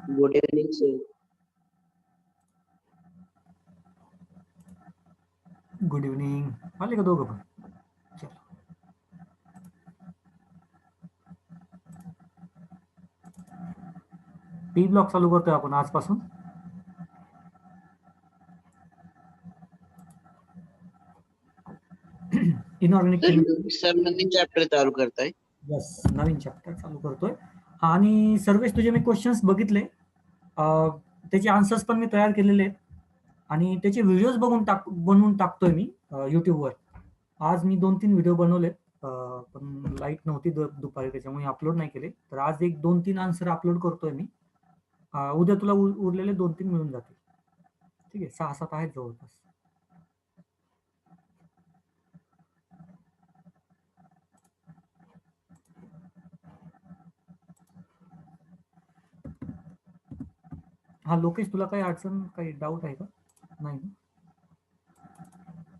Good evening sir. Good evening. आले का दोघं पण? चल. पी ब्लॉक चालू करतोय आपण आजपासून. Inorganic chemical. सर नवीन चॅप्टर चालू करताय? यस, नवीन चॅप्टर चालू करतोय. आणि सर्वेच तुझे मी क्वेश्चन्स बघितले, त्याचे आन्सर्स पण मी तयार केलेले आहेत आणि त्याचे व्हिडिओज बनवून टाकतोय मी युट्यूबवर. आज मी 2-3 व्हिडिओ बनवले, पण लाईट नव्हती दुपारी, त्याच्यामुळे अपलोड नाही केले. तर आज 1-2-3 आन्सर अपलोड करतोय मी. उद्या तुला उरलेले 2-3 मिळून जातील. ठीक आहे, 6-7 आहेत जवळपास. हा लोकेश, तुला काही अडचण, काही डाऊट आहे का? नाही ना?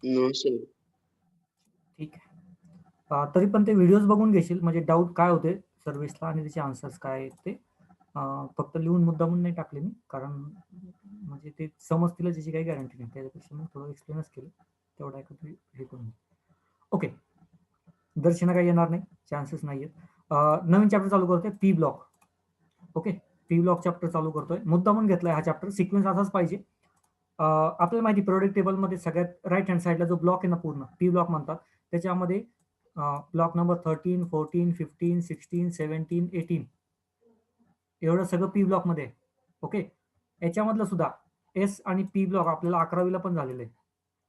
No sir. ठीक आहे. तरी पण ते व्हिडिओज बघून घेशील, म्हणजे डाऊट काय होते सर्व्हिसला आणि त्याचे आन्सर्स काय आहेत ते. फक्त लिहून मुद्दामून नाही टाकले मी, कारण म्हणजे ते समजतील त्याची काही गॅरंटी नाही. त्याच्यापेक्षा मी थोडं एक्सप्लेनच केलं, तेवढा एकत्र हे करून. ओके, दर्शना काही येणार नाही, चान्सेस नाही आहेत. नवीन चॅप्टर चालू करतोय, P block. Okay, P block chapter चालू करतोय. मुद्दामून घेतलाय हा चॅप्टर, सिक्वेन्स असाच पाहिजे. आपल्याला माहिती प्रोडक्ट टेबलमध्ये सगळ्यात राईट हँड साईडला जो ब्लॉक आहे ना, पूर्ण पी ब्लॉक म्हणतात, त्याच्यामध्ये ब्लॉक नंबर 13, 14, 15, 16, 17, 18 एवढं सगळं पी ब्लॉक मध्ये. ओके, याच्यामधलं सुद्धा एस आणि पी ब्लॉक आपल्याला 11वीला पण झालेलं आहे.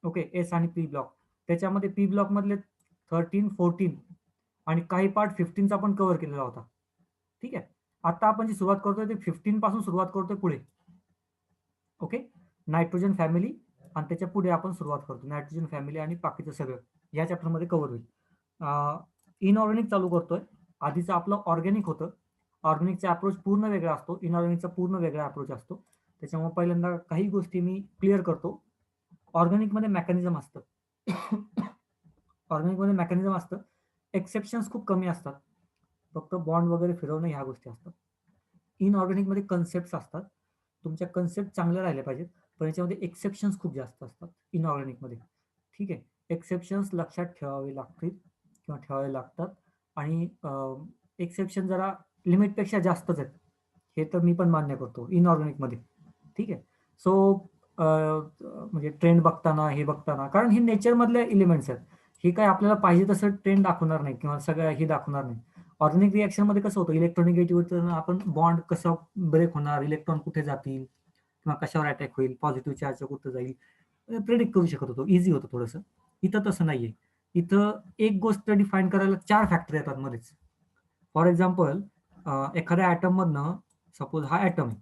ओके, एस आणि पी ब्लॉक, त्याच्यामध्ये पी ब्लॉक मधले 13, 14 आणि काही पार्ट 15चा पण कव्हर केलेला होता. ठीक आहे, आता आपण जी सुरुवात करतोय ते 15 पासून सुरुवात करतोय पुढे. ओके, नायट्रोजन फॅमिली आणि त्याच्या पुढे आपण सुरुवात करतो. नायट्रोजन फॅमिली आणि बाकीचं सगळं या चॅप्टरमध्ये कव्हर होईल. इनऑर्गॅनिक चालू करतोय. आधीचं आपलं ऑर्गॅनिक होतं. ऑर्गॅनिकचा अप्रोच पूर्ण वेगळा असतो, इनऑर्गॅनिकचा पूर्ण वेगळा अप्रोच असतो. त्याच्यामुळे पहिल्यांदा काही गोष्टी मी क्लिअर करतो. ऑर्गॅनिकमध्ये मेकॅनिझम असतं. ऑर्गॅनिकमध्ये मेकॅनिझम असतं, एक्सेप्शन्स खूप कमी असतात, फक्त बॉन्ड वगैरे फिरवणं ह्या गोष्टी असतात. इनऑर्गॅनिकमध्ये कन्सेप्ट असतात, तुमच्या कन्सेप्ट चांगल्या राहिल्या पाहिजेत, पण याच्यामध्ये एक्सेप्शन्स खूप जास्त असतात इनऑर्गॅनिकमध्ये. ठीक आहे, एक्सेप्शन्स लक्षात ठेवावे लागतील किंवा ठेवावे लागतात. आणि एक्सेप्शन जरा लिमिटपेक्षा जास्तच आहेत, हे तर मी पण मान्य करतो इनऑर्गॅनिकमध्ये. ठीक आहे, सो म्हणजे ट्रेंड बघताना हे बघताना, कारण हे नेचरमधले एलिमेंट्स आहेत, हे काय आपल्याला पाहिजे तसं ट्रेंड दाखवणार नाही किंवा सगळं हे दाखवणार नाही. ऑर्गॅनिक रिएक्शन मध्ये कसं होतं, इलेक्ट्रोनिगेटिव्ह आपण बॉन्ड कसं ब्रेक होणार, इलेक्ट्रॉन कुठे जातील किंवा कशावर अटॅक होईल, पॉझिटिव्ह चार्ज कुठं जाईल, प्रेडिक्ट करू शकत होतो, इझी होतं थोडंसं. इथं तसं नाहीये. इथं एक गोष्ट डिफाईन करायला 4 फॅक्टर येतात मध्येच. फॉर एक्झाम्पल, एखाद्या ॲटम मधनं, सपोज हा ॲटम आहे,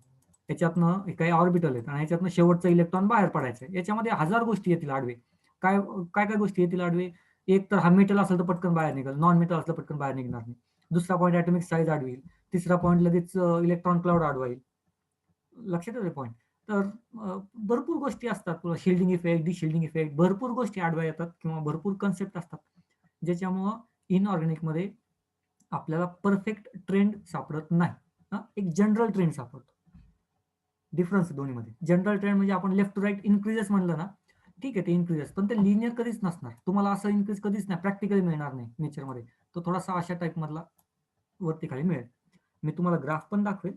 त्याच्यातनं काही ऑर्बिटल आहेत आणि ह्याच्यातनं शेवटचा इलेक्ट्रॉन बाहेर पडायचं, याच्यामध्ये 1000 गोष्टी येतील आडवे. काय काय काय गोष्टी येतील आडवे? एक तर हा मेटल असेल तर पटकन बाहेर निघेल, नॉन मेटल असलं पटकन बाहेर निघणार नाही. दुसरा पॉईंट ॲटॉमिक साईज आडवेल, तिसरा पॉईंट लगेच इलेक्ट्रॉन क्लाउड आडवाईल. लक्षात येते पॉईंट? तर भरपूर गोष्टी असतात, शिल्डिंग इफेक्ट, डिशिल्डिंग इफेक्ट, भरपूर गोष्टी आडव्या येतात किंवा भरपूर कन्सेप्ट असतात, ज्याच्यामुळं इनऑर्गॅनिकमध्ये आपल्याला परफेक्ट ट्रेंड सापडत नाही. एक जनरल ट्रेंड सापडतो. डिफरन्स दोन्हीमध्ये. जनरल ट्रेंड म्हणजे आपण लेफ्ट टू राईट इन्क्रीजेस म्हणलं ना, ठीक आहे, ते इन्क्रीजेस, पण ते लिनियर कधीच नसणार. तुम्हाला असं इन्क्रीज कधीच नाही, प्रॅक्टिकली मिळणार नाही नेचरमध्ये. तो थोडासा अशा टाईप मधला वरती खाली मिळेल. मी तुम्हाला ग्राफ पण दाखवेल,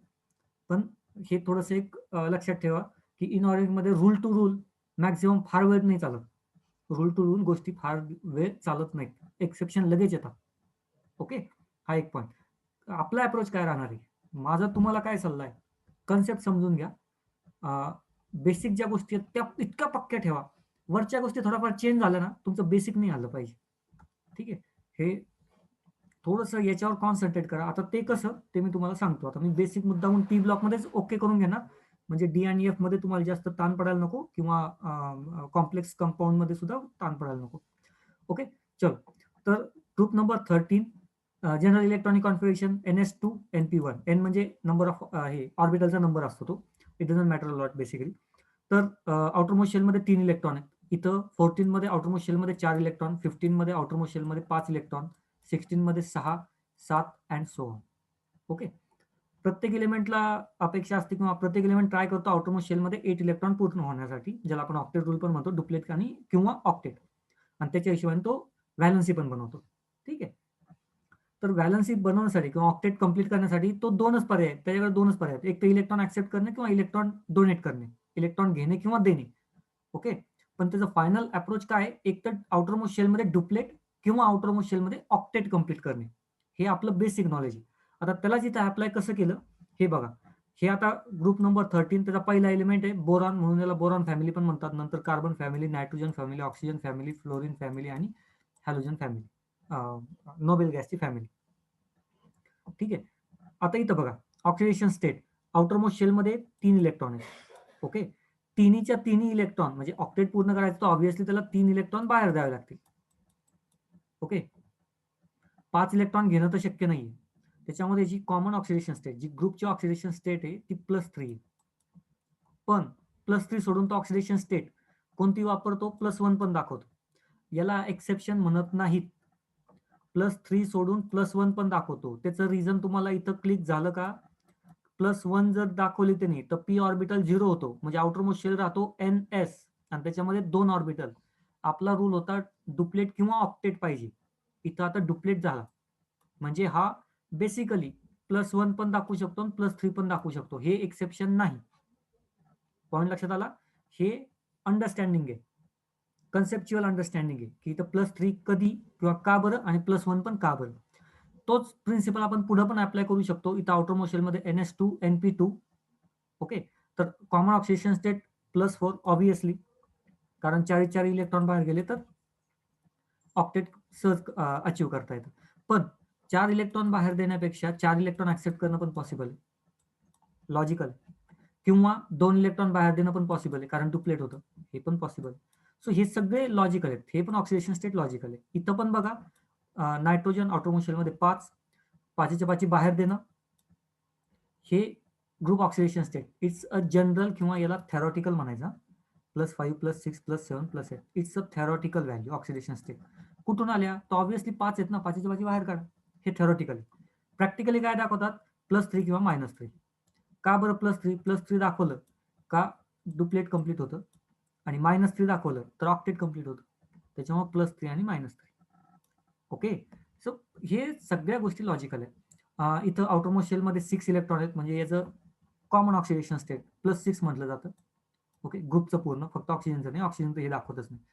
पण हे थोडंसं एक लक्षात ठेवा की इनऑर्गॅनिकमध्ये रूल टू रूल मॅक्झिमम फार वेळ नाही चालत. रूल टू रूल गोष्टी फार वेळ चालत नाहीत, एक्सेप्शन लगेच येतात. ओके, हा एक पॉईंट. आपला अप्रोच काय राहणार आहे, माझा तुम्हाला काय सल्ला आहे, कन्सेप्ट समजून घ्या. बेसिक ज्या गोष्टी आहेत त्या इतक्या पक्क्या ठेवा, वरच्या गोष्टी थोडाफार चेंज झाल्या ना, तुमचं बेसिक नाही आलं पाहिजे. ठीक आहे, हे थोडंसं याच्यावर कॉन्सन्ट्रेट करा. आता ते कसं ते मी तुम्हाला सांगतो. आता मी बेसिक मुद्दामून पी ब्लॉकमध्येच ओके करून घेणार, म्हणजे डी आणि एफ मध्ये तुम्हाला जास्त ताण पडायला नको किंवा कॉम्प्लेक्स कंपाऊंड मध्ये सुद्धा ताण पडायला नको. ओके, चल. तर group number 13, general electronic configuration NS2 NP1. N म्हणजे नंबर ऑफ हे ऑर्बिटलचा नंबर असतो तो, it doesn't matter lot basically. तर आउटरमोस्ट शेलमध्ये 3 इलेक्ट्रॉन आहेत. इथं 14 मध्ये आउटरमोस्ट शेलमध्ये 4 इलेक्ट्रॉन, 15 मध्ये आउटरमोस्ट शेलमध्ये 5 इलेक्ट्रॉन, 16 मध्ये 6, 7 अँड सो ऑन. ओके, प्रत्येक एलिमेंटला अपेक्षा असते किंवा प्रत्येक एलिमेंट ट्राय करतो आउटरमोस्ट शेलमध्ये 8 इलेक्ट्रॉन पूर्ण होण्यासाठी, ज्याला आपण ऑक्टेट रूल पण म्हणतो, डुप्लेट आणि किंवा ऑक्टेट, आणि त्याच्या हिशोबाने तो व्हॅलन्सी पण बनवतो. ठीक आहे. तर व्हॅलन्सी बनवण्यासाठी किंवा ऑक्टेट कंप्लीट करण्यासाठी तो दोनच पर्याय आहेत, त्याच्याकडे दोनच पर्याय आहेत. एक तर इलेक्ट्रॉन ऍक्सेप्ट करणे किंवा इलेक्ट्रॉन डोनेट करणे, इलेक्ट्रॉन घेणे किंवा देणे. ओके. पण त्याचं फायनल अप्रोच काय, एक तर आउटरमोस्ट शेलमध्ये डुप्लेट किंवा आउटरमोस्ट शेलमध्ये ऑक्टेट कंप्लीट करणे, हे आपलं बेसिक नॉलेज आहे. आता त्यालाच इथं अप्लाय कसं केलं हे बघा. हे आता ग्रुप नंबर 13, त्याचा पहिला एलिमेंट आहे बोरॉन, म्हणून याला बोरॉन फॅमिली पण म्हणतात. नंतर carbon family, nitrogen family, oxygen family, fluorine family आणि हॅलोजन फॅमिली, नोबेल गॅसची फॅमिली. ठीक आहे. आता इथं बघा, ऑक्सिडेशन स्टेट आउटरमोस्ट शेलमध्ये 3 इलेक्ट्रॉन आहेत. ओके. तिन्हीच्या तिन्ही इलेक्ट्रॉन म्हणजे ऑक्टेट पूर्ण करायचं तर ऑब्व्हियसली त्याला 3 इलेक्ट्रॉन बाहेर द्यावे लागतील. ओके. 5 इलेक्ट्रॉन घेणं तर शक्य नाहीये. त्याच्यामध्ये जी कॉमन ऑक्सिडेशन स्टेट, जी ग्रुपची ऑक्सिडेशन स्टेट आहे ती +3 आहे. पण +3 सोडून तो ऑक्सिडेशन स्टेट कोणती वापरतो, +1 पण दाखवतो. याला एक्सेप्शन म्हणत नाहीत. +3 सोडून +1 पण दाखवतो. त्याचं रिझन तुम्हाला इथं क्लिक झालं का, +1 जर दाखवली त्यांनी तर p ऑर्बिटल 0 होतो, म्हणजे आउटरमोस्ट शेल राहतो ns आणि त्याच्यामध्ये 2 ऑर्बिटल. आपला रूल होता डुप्लेट किंवा ऑक्टेट पाहिजे. इथं आता डुप्लेट झाला, म्हणजे हा बेसिकली +1 पण दाखवू शकतो आणि +3 पण दाखवू शकतो. हे एक्सेप्शन नाही. पॉईंट लक्षात आला. हे अंडरस्टँडिंग आहे, कन्सेप्च्युअल अंडरस्टँडिंग आहे, की इथं +3 कधी किंवा का बरं आणि +1 पण का बरं. तोच प्रिन्सिपल आपण पुढे पण अप्लाय करू शकतो. इथं आउटरमोस्ट शेलमध्ये NS2 NP2. ओके. तर कॉमन ऑक्सिडेशन स्टेट +4 ऑब्व्हियसली, कारण 4 इलेक्ट्रॉन बाहेर गेले तर ऑक्टेट सहज अचीव्ह करता येतं. पण 4 इलेक्ट्रॉन बाहेर देण्यापेक्षा 4 इलेक्ट्रॉन ऍक्सेप्ट करणं पण पॉसिबल आहे, लॉजिकल. किंवा 2 इलेक्ट्रॉन बाहेर देणं पण पॉसिबल आहे, कारण डुप्लेट होतं, हे पण पॉसिबल. सो हे सगळे लॉजिकल आहेत. हे पण ऑक्सिडेशन स्टेट लॉजिकल आहे. इथं पण बघा, नायट्रोजन आउटरमोस्ट शेलमध्ये 5, 5च्या 5 बाहेर देणं, हे group oxidation state. It's a general किंवा याला थेरॉटिकल म्हणायचा. +5 +6 +7 +8 it's a theoretical value oxidation state. कुठून आल्या, तर ऑब्व्हियसली 5 आहेत ना, 5च्या 5 बाहेर काढा. हे थेरॉटिकल. प्रॅक्टिकली काय दाखवतात, +3 किंवा -3. का बरं +3? +3 दाखवलं का डुप्लेट कंप्लीट होतं, आणि -3 दाखवलं तर ऑक्टेट कंप्लीट होतं. त्याच्यामुळे +3 आणि -3. ओके. सो हे सगळ्या गोष्टी लॉजिकल आहेत. इथं आउटरमोस्ट शेलमध्ये 6 इलेक्ट्रॉन आहेत, म्हणजे याचं कॉमन ऑक्सिडेशन स्टेट +6 म्हटलं जातं. ओके. ग्रुपचं पूर्ण, फक्त ऑक्सिजनचं नाही, ऑक्सिजनचं हे दाखवतच नाही.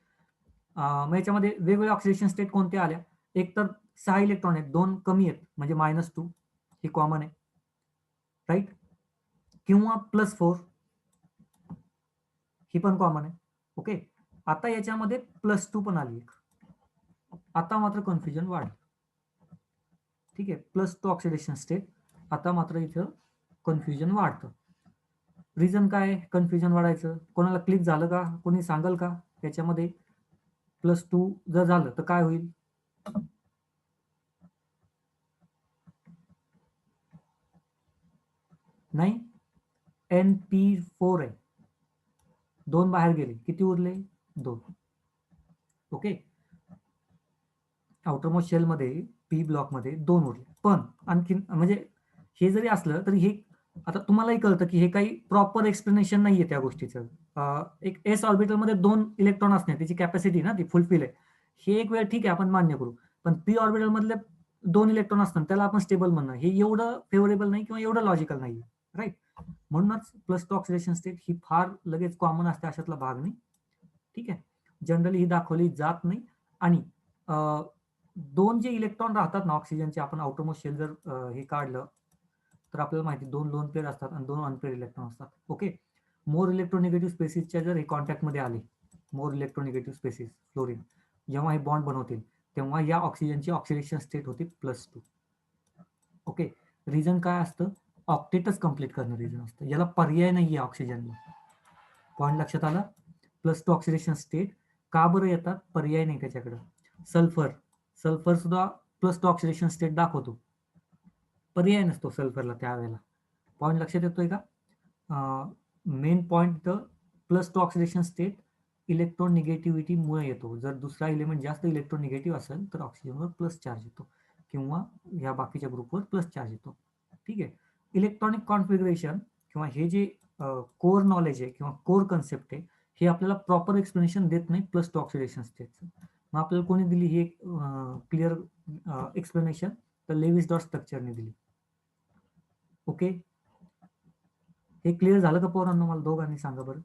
मग याच्यामध्ये वेगवेगळ्या ऑक्सिडेशन स्टेट कोणत्या आल्या, एक तर 6 इलेक्ट्रॉन आहेत, 2 कमी आहेत म्हणजे -2, ही कॉमन आहे, राईट. किंवा +4, ही पण कॉमन आहे. ओके. आता याच्यामध्ये +2 पण आली एक. आता मात्र कन्फ्युजन वाढलं. ठीक आहे. +2 ऑक्सिडेशन स्टेट, आता मात्र इथं कन्फ्युजन वाढतं. रिझन काय कन्फ्युजन वाढायचं, कोणाला क्लिक झालं का, कोणी सांगल का याच्यामध्ये +2 जर झालं तर काय होईल. नाही, NP4 आहे, 2 बाहेर गेले, किती उरले, 2. ओके. आउटरमोस्ट शेलमध्ये पी ब्लॉकमध्ये 2 उरले. पण आणखीन म्हणजे हे जरी असलं तरी हे आता तुम्हालाही कळतं की हे काही प्रॉपर एक्सप्लेनेशन नाहीये त्या गोष्टीचं. एक एस ऑर्बिटलमध्ये 2 इलेक्ट्रॉन असणे, त्याची कॅपॅसिटी ना ती फुलफिल आहे. हे एक वेळ ठीक आहे, आपण मान्य करू. पण पी ऑर्बिटल मधले 2 इलेक्ट्रॉन असतात त्याला आपण स्टेबल म्हणणं, हे एवढं फेवरेबल नाही किंवा एवढं लॉजिकल नाहीये, राईट. म्हणूनच +2 ऑक्सिडेशन स्टेट ही फार लगेच कॉमन असते अशातला भाग नाही. ठीक आहे. जनरली ही दाखवली जात नाही. आणि 2 जे इलेक्ट्रॉन राहतात ना ऑक्सिजनचे, आपण आउटरमोस्ट शेल जर हे काढलं तर आपल्याला माहिती 2 लोन पेअर असतात आणि 2 अनपेअर इलेक्ट्रॉन असतात. ओके. मोर इलेक्ट्रोनिगेटिव्ह स्पेसिसच्या जर हे कॉन्टॅक्टमध्ये आले, मोर इलेक्ट्रोनिगेटिव्ह स्पेसिस फ्लोरीन, जेव्हा हे बॉन्ड बनवतील तेव्हा या ऑक्सिजनची ऑक्सिडेशन स्टेट होते +2. ओके. रिझन काय असतं, ऑक्टेटच कंप्लीट करणं रिझन असतं, याला पर्याय नाहीये ऑक्सिजनला. पॉईंट लक्षात आला. +2 ऑक्सिडेशन स्टेट का बरं येतात, पर्याय नाही त्याच्याकडं. सल्फर, सल्फर सुद्धा +2 ऑक्सिडेशन स्टेट दाखवतो, पर्याय नसतो सल्फरला त्यावेळेला. पॉईंट लक्षात येतोय का. मेन पॉईंट तर +2 ऑक्सिडेशन स्टेट इलेक्ट्रॉन निगेटिव्हिटीमुळे येतो. जर दुसरा एलिमेंट जास्त इलेक्ट्रॉन निगेटिव्ह असेल तर ऑक्सिजनवर प्लस चार्ज येतो किंवा ह्या बाकीच्या ग्रुपवर प्लस चार्ज येतो. ठीक आहे. इलेक्ट्रॉनिक कॉन्फिगरेशन किंवा हे जे कोर नॉलेज आहे किंवा कोर कन्सेप्ट आहे हे आपल्याला प्रॉपर एक्सप्लेनेशन देत नाही प्लस टू ऑक्सिडेशन स्टेटचं. मग आपल्याला कोणी दिली ही एक क्लिअर एक्सप्लेनेशन? तर लेविस डॉट स्ट्रक्चरने दिली. ओके, हे क्लिअर झालं का पोरांनो? मला दोघांनी सांगा बरं,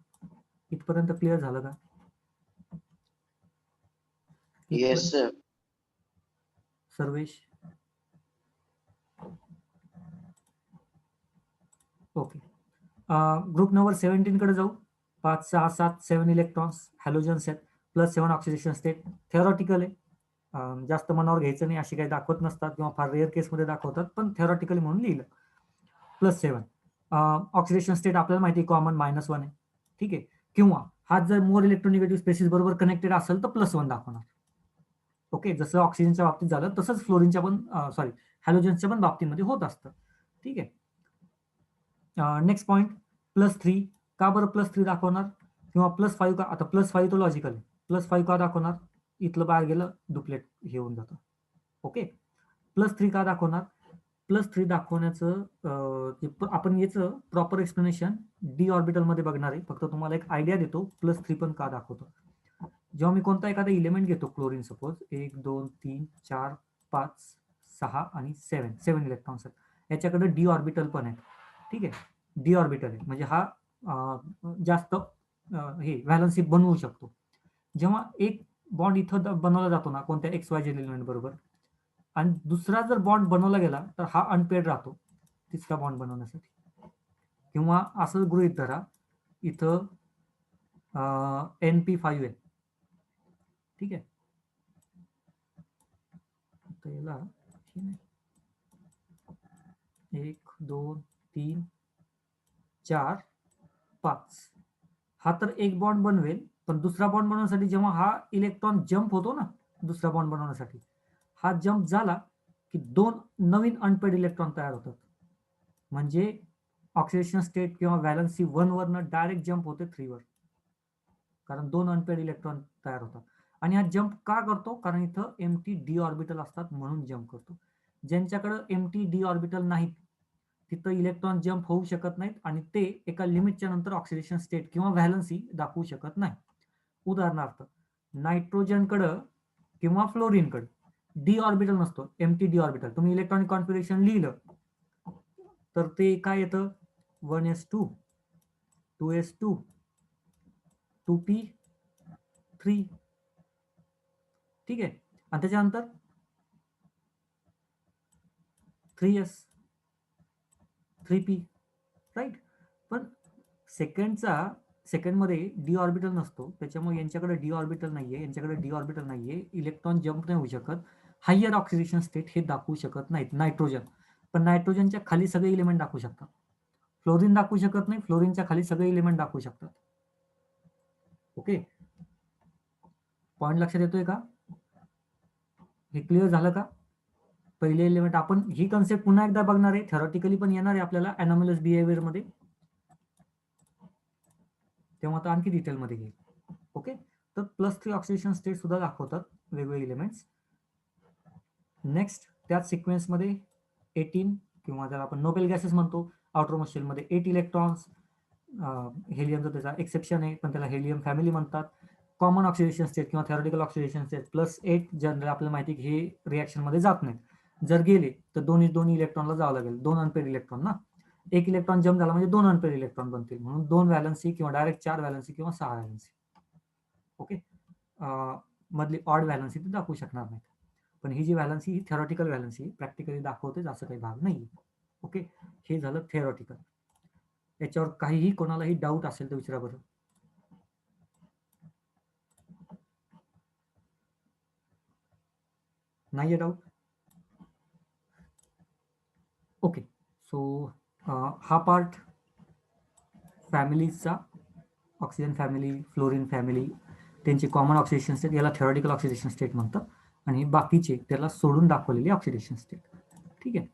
इथपर्यंत क्लिअर झालं का? Yes sir. Sarvesh? Okay, group number 17 कडे जाऊ. 5, 6, 7, 7 इलेक्ट्रॉन्स हॅलोजन्स आहेत प्लस 7 ऑक्सिडेशन स्टेट. थेरॉटिकल आहे, जास्त मनावर घ्यायचं नाही, अशी काही दाखवत नसतात किंवा फार रेअर केसमध्ये दाखवतात, पण थेरॉटिकली म्हणून लिहिलं. प्लस 7 ऑक्सिडेशन स्टेट आपल्याला माहिती आहे कॉमन -1 आहे. ठीक आहे, किंवा हा जर मोर इलेक्ट्रोनिगेटिव्ह स्पेसिस बरोबर कनेक्टेड असेल तर +1 दाखवणार. ओके, जसं ऑक्सिजनच्या बाबतीत झालं तसंच फ्लोरिनच्या पण हॅलोजन्सच्या पण बाबतीमध्ये होत असतं. ठीक आहे. Next point +3. का बरं +3 दाखवणार किंवा +5 का? आता +5 तो लॉजिकल आहे. +5 का दाखवणार? इथलं बाहेर गेलं डुप्लेट हे होऊन जातं. ओके, +3 का दाखवणार? +3 दाखवण्याचं आपण याचं प्रॉपर एक्सप्लेनेशन डी ऑर्बिटल मध्ये बघणार आहे. फक्त तुम्हाला एक आयडिया देतो +3 पण का दाखवतो. जेव्हा मी कोणता एखादा इलेमेंट घेतो, क्लोरीन सपोज, 1, 2, 3, 4, 5, 6 आणि 7 इलेक्ट्रॉन्स आहेत. याच्याकडे डी ऑर्बिटल पण आहे. ठीक आहे, डी ऑर्बिटल आहे म्हणजे हा जास्त हे व्हॅलन्सी बनवू शकतो. जेव्हा एक बॉन्ड इथं बनवला जातो ना कोणत्या XYZ एलिमेंट बरोबर, आणि दुसरा जर बॉन्ड बनवला गेला तर हा अनपेड राहतो तिसरा बॉन्ड बनवण्यासाठी. किंवा असं गृहीत धरा इथं NP5 आहे. ठीक आहे, याला 1, 2, 3, 4, 5 हा तर एक बॉन्ड बनवेल, पण दुसरा बॉन्ड बनवण्यासाठी जेव्हा हा इलेक्ट्रॉन जम्प होतो ना दुसरा बॉन्ड बनवण्यासाठी, हा जम्प झाला की 2 नवीन अनपेड इलेक्ट्रॉन तयार होतात. म्हणजे ऑक्सिडेशन स्टेट किंवा व्हॅलन्सी 1 वरनं डायरेक्ट जम्प होते 3 वर, कारण 2 अनपेड इलेक्ट्रॉन तयार होतात. आणि हा जम्प का करतो? कारण इथं एम्प्टी डी ऑर्बिटल असतात म्हणून जम्प करतो. ज्यांच्याकडे एम्प्टी डी ऑर्बिटल नाहीत तिथं इलेक्ट्रॉन जम्प होऊ शकत नाहीत आणि ते एका लिमिटच्या नंतर ऑक्सिडेशन स्टेट किंवा व्हॅलन्सी दाखवू शकत नाही. उदाहरणार्थ नायट्रोजनकडं किंवा फ्लोरीनकडं डी ऑर्बिटल नसतो, एम्प्टी डी ऑर्बिटल. तुम्ही इलेक्ट्रॉनिक कॉन्फिगरेशन लिहिलं तर ते काय येतं? 1s2, 2s2, 2p3. ठीक आहे, आणि त्याच्यानंतर 3s, 3p, राईट. पण सेकंडमध्ये डी ऑर्बिटल नसतो, त्याच्यामुळे यांच्याकडे डी ऑर्बिटल नाहीये, यांच्याकडे डी ऑर्बिटल नाहीये, इलेक्ट्रॉन जम्प नाही होऊ शकत, हायर ऑक्सिडेशन स्टेट हे दाखवू शकत नाहीत नायट्रोजन. पण नायट्रोजनच्या खाली सगळे इलिमेंट दाखवू शकतात. फ्लोरीन दाखवू शकत नाही, फ्लोरीनच्या खाली सगळे इलिमेंट दाखवू शकतात. ओके, पॉइंट लक्षात येतोय का? हे क्लिअर झालं का? पहिले एलिमेंट आपण ही कन्सेप्ट पुन्हा एकदा बघणार आहे, थेरॉटिकली पण येणार आहे आपल्याला अनॉमलस बिहेवियर मध्ये, तेव्हा आता आणखी डिटेलमध्ये घेईल. ओके, तर +3 ऑक्सिडेशन स्टेट सुद्धा दाखवतात वेगवेगळे एलिमेंट्स. नेक्स्ट त्याच सिक्वेन्समध्ये 18 किंवा ज्याला आपण नोबेल गॅसेस म्हणतो, आउटरमोस्ट शेलमध्ये 8 इलेक्ट्रॉन्स. हेलियमचं त्याचा एक्सेप्शन आहे, पण त्याला हेलियम फॅमिली म्हणतात. कॉमन ऑक्सिडेशन स्टेट किंवा थेरॉटिकल ऑक्सिडेशन स्टेट +8. जनरल आपल्याला माहिती की हे रिएक्शन मध्ये जात नाही, जर गेले तर दोन्ही इलेक्ट्रॉनला जावं लागेल, 2 अनपेड इलेक्ट्रॉन ना. एक इलेक्ट्रॉन जम्प झाला म्हणजे 2 अनपेड इलेक्ट्रॉन बनतील, म्हणून 2 व्हॅलन्सी किंवा डायरेक्ट 4 व्हॅलन्सी किंवा 6 व्हॅलन्सी. ओके, मधली ऑड व्हॅलन्सी ते दाखवू शकणार नाही. पण ही जी व्हॅलन्सी ही थेरॉटिकल व्हॅलन्सी प्रॅक्टिकली दाखवतेच असं काही भाग नाही. ओके, हे झालं थेरॉटिकल. याच्यावर काहीही कोणालाही डाऊट असेल तर विचारा बरं. नाहीये डाऊट? ओके, सो हा पार्ट फॅमिलीजचा, ऑक्सिजन फॅमिली, फ्लोरीन फॅमिली, त्यांची कॉमन ऑक्सिडेशन स्टेट याला थेरॉटिकल ऑक्सिडेशन स्टेट म्हणतात, आणि बाकीचे त्याला सोडून दाखवलेली ऑक्सिडेशन स्टेट. ठीक आहे,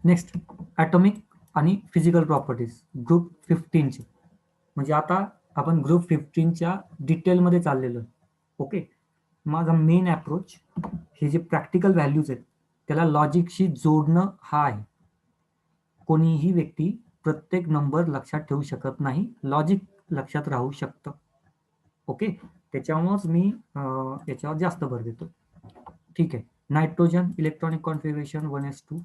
नेक्स्ट ॲटॉमिक आणि फिजिकल प्रॉपर्टीज ग्रुप 15चे. म्हणजे आता आपण ग्रुप 15च्या डिटेलमध्ये चाललेलो. ओके, माझा मेन अप्रोच हे जे प्रॅक्टिकल व्हॅल्यूज आहेत त्याला लॉजिकशी जोडणं हा आहे. कोणीही व्यक्ती प्रत्येक नंबर लक्षात ठेवू शकत नाही, लॉजिक लक्षात राहू शकतं. ओके, त्याच्यामुळेच मी याच्यावर जास्त भर देतो. ठीक आहे. Nitrogen electronic configuration 1s2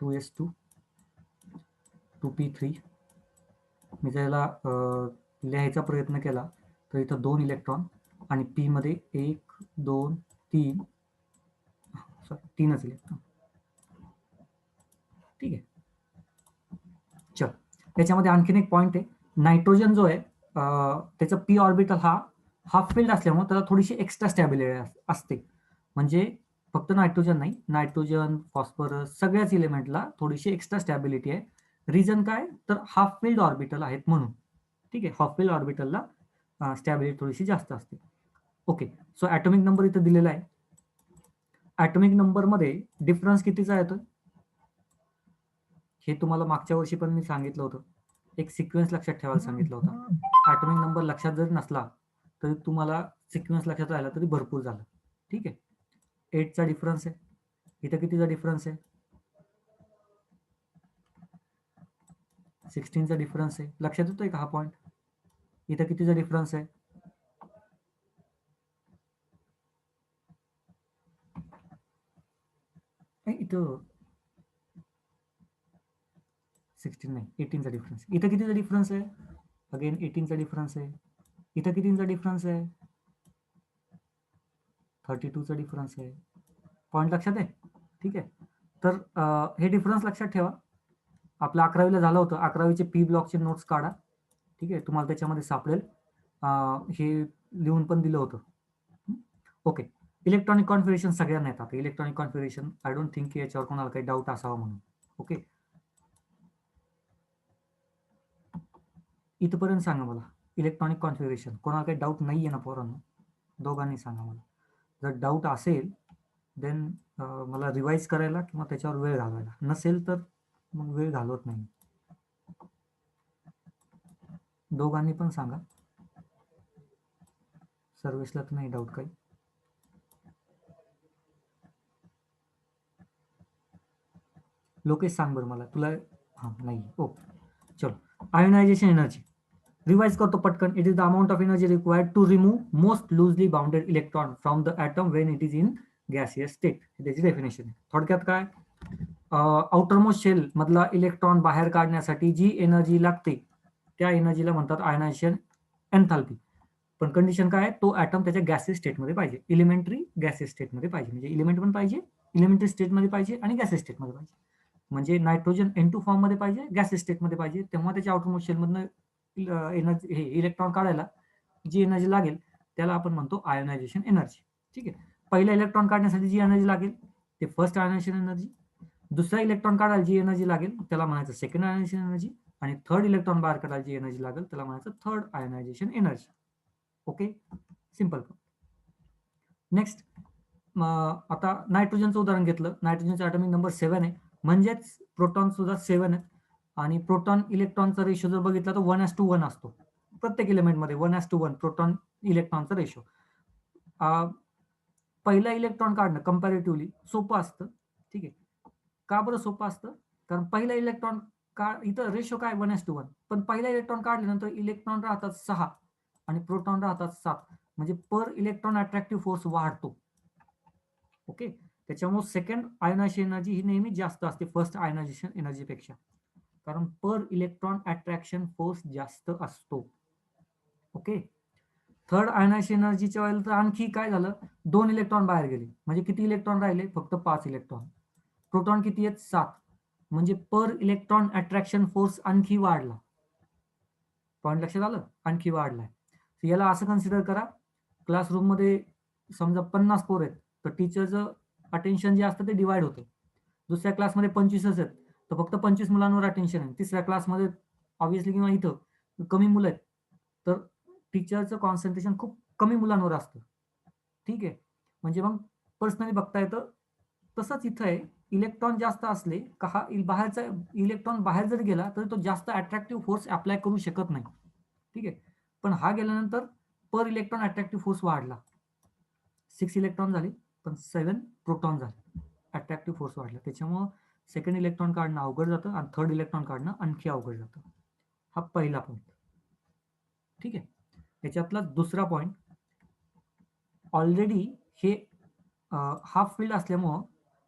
2s2 2p3. मी त्याला लिहायचा प्रयत्न केला तर इथं 2 इलेक्ट्रॉन आणि पी मध्ये 1 2 3 3च इलेक्ट्रॉन. ठीक आहे. चल, त्याच्यामध्ये आणखीन एक पॉइंट आहे. नायट्रोजन जो आहे त्याचं पी ऑर्बिटल हा हाफ फिल्ड असल्यामुळे त्याला थोडीशी एक्स्ट्रा स्टॅबिलिटी असते. म्हणजे फक्त नायट्रोजन नाही, नायट्रोजन फॉस्फरस सगळ्याच इलेमेंटला थोडीशी एक्स्ट्रा स्टॅबिलिटी आहे. रिझन काय, तर हाफ फिल्ड ऑर्बिटल आहेत म्हणून. ठीक आहे, हाफ फिल्ड ऑर्बिटलला स्टॅबिलिटी थोडीशी जास्त असते. ओके, सो ॲटॉमिक नंबर इथं दिलेला आहे. ॲटॉमिक नंबरमध्ये डिफरन्स कितीचा येतो हे तुम्हाला मागच्या वर्षी पण मी सांगितलं होतं. एक सिक्वेन्स लक्षात ठेवायला सांगितलं होतं. ॲटॉमिक नंबर लक्षात जरी नसला तरी तुम्हाला सिक्वेन्स लक्षात राहिला तरी भरपूर झालं. ठीक आहे. 8चा डिफरन्स आहे. इथं कितीचा डिफरन्स आहे? 16चा डिफरन्स आहे. लक्षात येतोय का हा पॉइंट? इथं कितीचा डिफरन्स आहे? इथं 16 नाही, 18चा डिफरन्स. इथं कितीचा डिफरन्स आहे? अगेन 18चा डिफरन्स आहे. इथं कितीचा डिफरन्स आहे? 32चा डिफरन्स आहे. पॉइंट लक्षात आहे? ठीक आहे. तर हे डिफरन्स लक्षात ठेवा. आपलं 11वीला झालं होतं. 11वीचे पी ब्लॉकचे नोट्स काढा. ठीक आहे, तुम्हाला त्याच्यामध्ये सापडेल. हे लिहून पण दिलं होतं. ओके, इलेक्ट्रॉनिक कॉन्फिगरेशन सगळ्यांना येतात. Electronic configuration I don't think की याच्यावर कोणाला काही डाऊट असावा म्हणून. ओके, इथपर्यंत सांगा मला इलेक्ट्रॉनिक कॉन्फिगरेशन. कोणाला काही डाऊट नाही आहे ना पोरांनो? दोघांनी सांगा मला. जर डाऊट असेल देन मला रिवाईज करायला किंवा त्याच्यावर वेळ घालवायला, नसेल तर मग वेळ घालवत नाही. दोघांनी पण सांगा. सर्विसला तर नाही डाऊट काही? लोकेश सांग बरं मला. तुला हां नाही. ओके, चलो. आयोनायझेशन एनर्जी रिवाइज करतो पटकन. It is the amount of energy required to remove most loosely bounded electron from the atom when it is in gaseous state. त्याची डेफिनेशन आहे. थोडक्यात काय, आउटरमोस्ट शेल मधला इलेक्ट्रॉन बाहेर काढण्यासाठी जी एनर्जी लागते त्या एनर्जीला म्हणतात आयोनायझेशन एन्थाल्पी. पण कंडिशन काय, तो ॲटम त्याच्या गॅसियस स्टेटमध्ये पाहिजे, इलिमेंटरी गॅसियस स्टेटमध्ये पाहिजे. म्हणजे इलिमेंट पण पाहिजे, इलिमेंटरी स्टेटमध्ये पाहिजे आणि गॅसियस स्टेटमध्ये पाहिजे. म्हणजे नायट्रोजन N2 फॉर्ममध्ये पाहिजे, गॅसियस स्टेटमध्ये पाहिजे. तेव्हा त्याच्या आउटरमोस्ट शेलमधनं एनर्जी हे इलेक्ट्रॉन काढायला जी एनर्जी लागेल त्याला आपण म्हणतो आयोनायझेशन एनर्जी. ठीक आहे. पहिला इलेक्ट्रॉन काढण्यासाठी जी एनर्जी लागेल ते फर्स्ट आयोनायझेशन एनर्जी. दुसरा इलेक्ट्रॉन काढायला जी एनर्जी लागेल त्याला म्हणायचं सेकंड आयोनायझेशन एनर्जी. आणि थर्ड इलेक्ट्रॉन बाहेर काढायला जी एनर्जी लागेल त्याला म्हणायचं third ionization energy. Okay, simple. Next, आता नायट्रोजनचं उदाहरण घेतलं. नायट्रोजनचा ॲटॉमिक नंबर 7 आहे, म्हणजेच प्रोटॉन सुद्धा 7 आहेत. आणि प्रोटॉन इलेक्ट्रॉनचा रेशो जर बघितला तर 1:1 असतो प्रत्येक एलिमेंटमध्ये. 1:1 प्रोटॉन इलेक्ट्रॉनचा रेशो. पहिला इलेक्ट्रॉन काढणं कंपॅरेटिव्हली सोपं असतं. ठीक आहे. का बरं सोपं असतं? कारण पहिला इलेक्ट्रॉन इथं रेशो काय 1:1, पण पहिला इलेक्ट्रॉन काढल्यानंतर इलेक्ट्रॉन राहतात 6 आणि प्रोटॉन राहतात 7. म्हणजे पर इलेक्ट्रॉन अट्रॅक्टिव्ह फोर्स वाढतो. ओके, त्याच्यामुळे सेकंड आयोनायझेशन एनर्जी ही नेहमी जास्त असते फर्स्ट आयोनायझेशन एनर्जीपेक्षा, कारण पर इलेक्ट्रॉन अट्रॅक्शन फोर्स जास्त असतो. ओके, थर्ड आयोनायझेशन एनर्जीच्या वेळेला तर आणखी काय झालं, 2 इलेक्ट्रॉन बाहेर गेले. म्हणजे किती इलेक्ट्रॉन राहिले? फक्त 5 इलेक्ट्रॉन. प्रोटॉन किती आहेत? 7. म्हणजे पर इलेक्ट्रॉन अट्रॅक्शन फोर्स आणखी वाढला. पॉईंट लक्षात आलं? आणखी वाढलाय. याला असं कन्सिडर करा, क्लासरूममध्ये समजा 50 पोर आहेत तर टीचरचं अटेन्शन जे असतं ते डिवाइड होतं. दुसऱ्या क्लासमध्ये 25च आहेत तर फक्त 25 मुलांवर अटेन्शन आहे. तिसऱ्या क्लासमध्ये ऑब्व्हियसली किंवा इथं कमी मुलं आहेत तर टीचरचं कॉन्सन्ट्रेशन खूप कमी मुलांवर असतं. ठीक आहे. म्हणजे मग पर्सनली बघता येतं. तसंच इथं आहे, इलेक्ट्रॉन जास्त असले का हा बाहेरचा इलेक्ट्रॉन बाहेर जर गेला तर तो जास्त अट्रॅक्टिव्ह फोर्स अप्लाय करू शकत नाही. ठीक आहे. पण हा गेल्यानंतर पर इलेक्ट्रॉन अट्रॅक्टिव्ह फोर्स वाढला. 6 इलेक्ट्रॉन झाले पण 7 प्रोटॉन झाले अट्रॅक्टिव्ह फोर्स वाढला, त्याच्यामुळं सेकंड इलेक्ट्रॉन काढणं अवघड जातं आणि थर्ड इलेक्ट्रॉन काढणं आणखी अवघड जातं. हा पहिला पॉईंट. ठीक आहे. याच्यातला दुसरा पॉईंट, ऑलरेडी हे हाफ फील्ड असल्यामुळं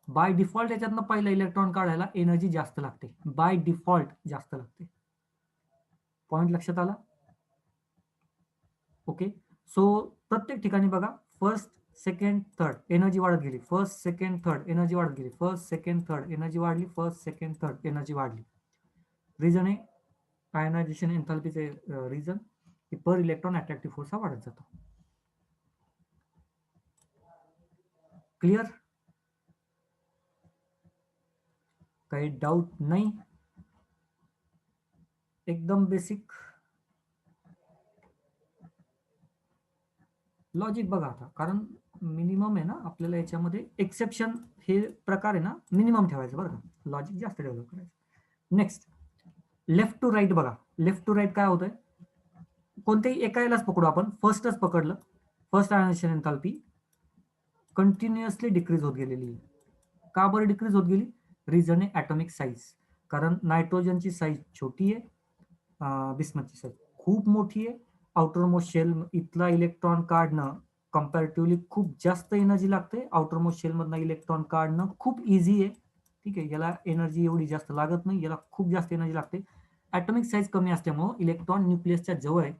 बाय डिफॉल्ट याच्यातनं पहिला इलेक्ट्रॉन काढायला एनर्जी जास्त लागते, बाय डिफॉल्ट जास्त लागते. पॉईंट लक्षात आला? ओके. सो प्रत्येक ठिकाणी बघा, फर्स्ट सेकंड थर्ड एनर्जी वाढत गेली, फर्स्ट सेकंड थर्ड एनर्जी वाढत गेली, फर्स्ट सेकंड थर्ड एनर्जी वाढली, फर्स्ट सेकंड थर्ड एनर्जी वाढली. रिझन आहे आयनायझेशन एन्थाल्पीचे रिझन, की पर इलेक्ट्रॉन अट्रॅक्टिव्ह फोर्स हा वाढत जातो. क्लिअर? काही डाऊट नाही? एकदम बेसिक लॉजिक बघा आता, कारण मिनिमम आहे ना आपल्याला याच्यामध्ये, एक्सेप्शन हे प्रकार आहे ना मिनिमम ठेवायचं बरं का, लॉजिक जास्त डेव्हलप करायचं. नेक्स्ट, लेफ्ट टू राईट बघा. लेफ्ट टू राईट काय होतंय, कोणत्याही एका यालाच पकडू आपण, फर्स्टच पकडलं, first ionization enthalpy continuously decrease होत गेलेली. का बरं डिक्रीज होत गेली? रिझन आहे ॲटॉमिक साईज. कारण नायट्रोजनची साईज छोटी आहे, बिस्मथची साईज खूप मोठी आहे. आउटर मोस्ट शेल इथला इलेक्ट्रॉन काढणं कम्पॅरेटिव्हली खूप जास्त एनर्जी लागते. आउटर मोस्ट शेल मधनं इलेक्ट्रॉन काढणं खूप इझी आहे. ठीक आहे, याला एनर्जी एवढी जास्त लागत नाही, याला खूप जास्त एनर्जी लागते. ॲटॉमिक साईज कमी असल्यामुळं इलेक्ट्रॉन न्यूक्लियसच्या जवळ आहे,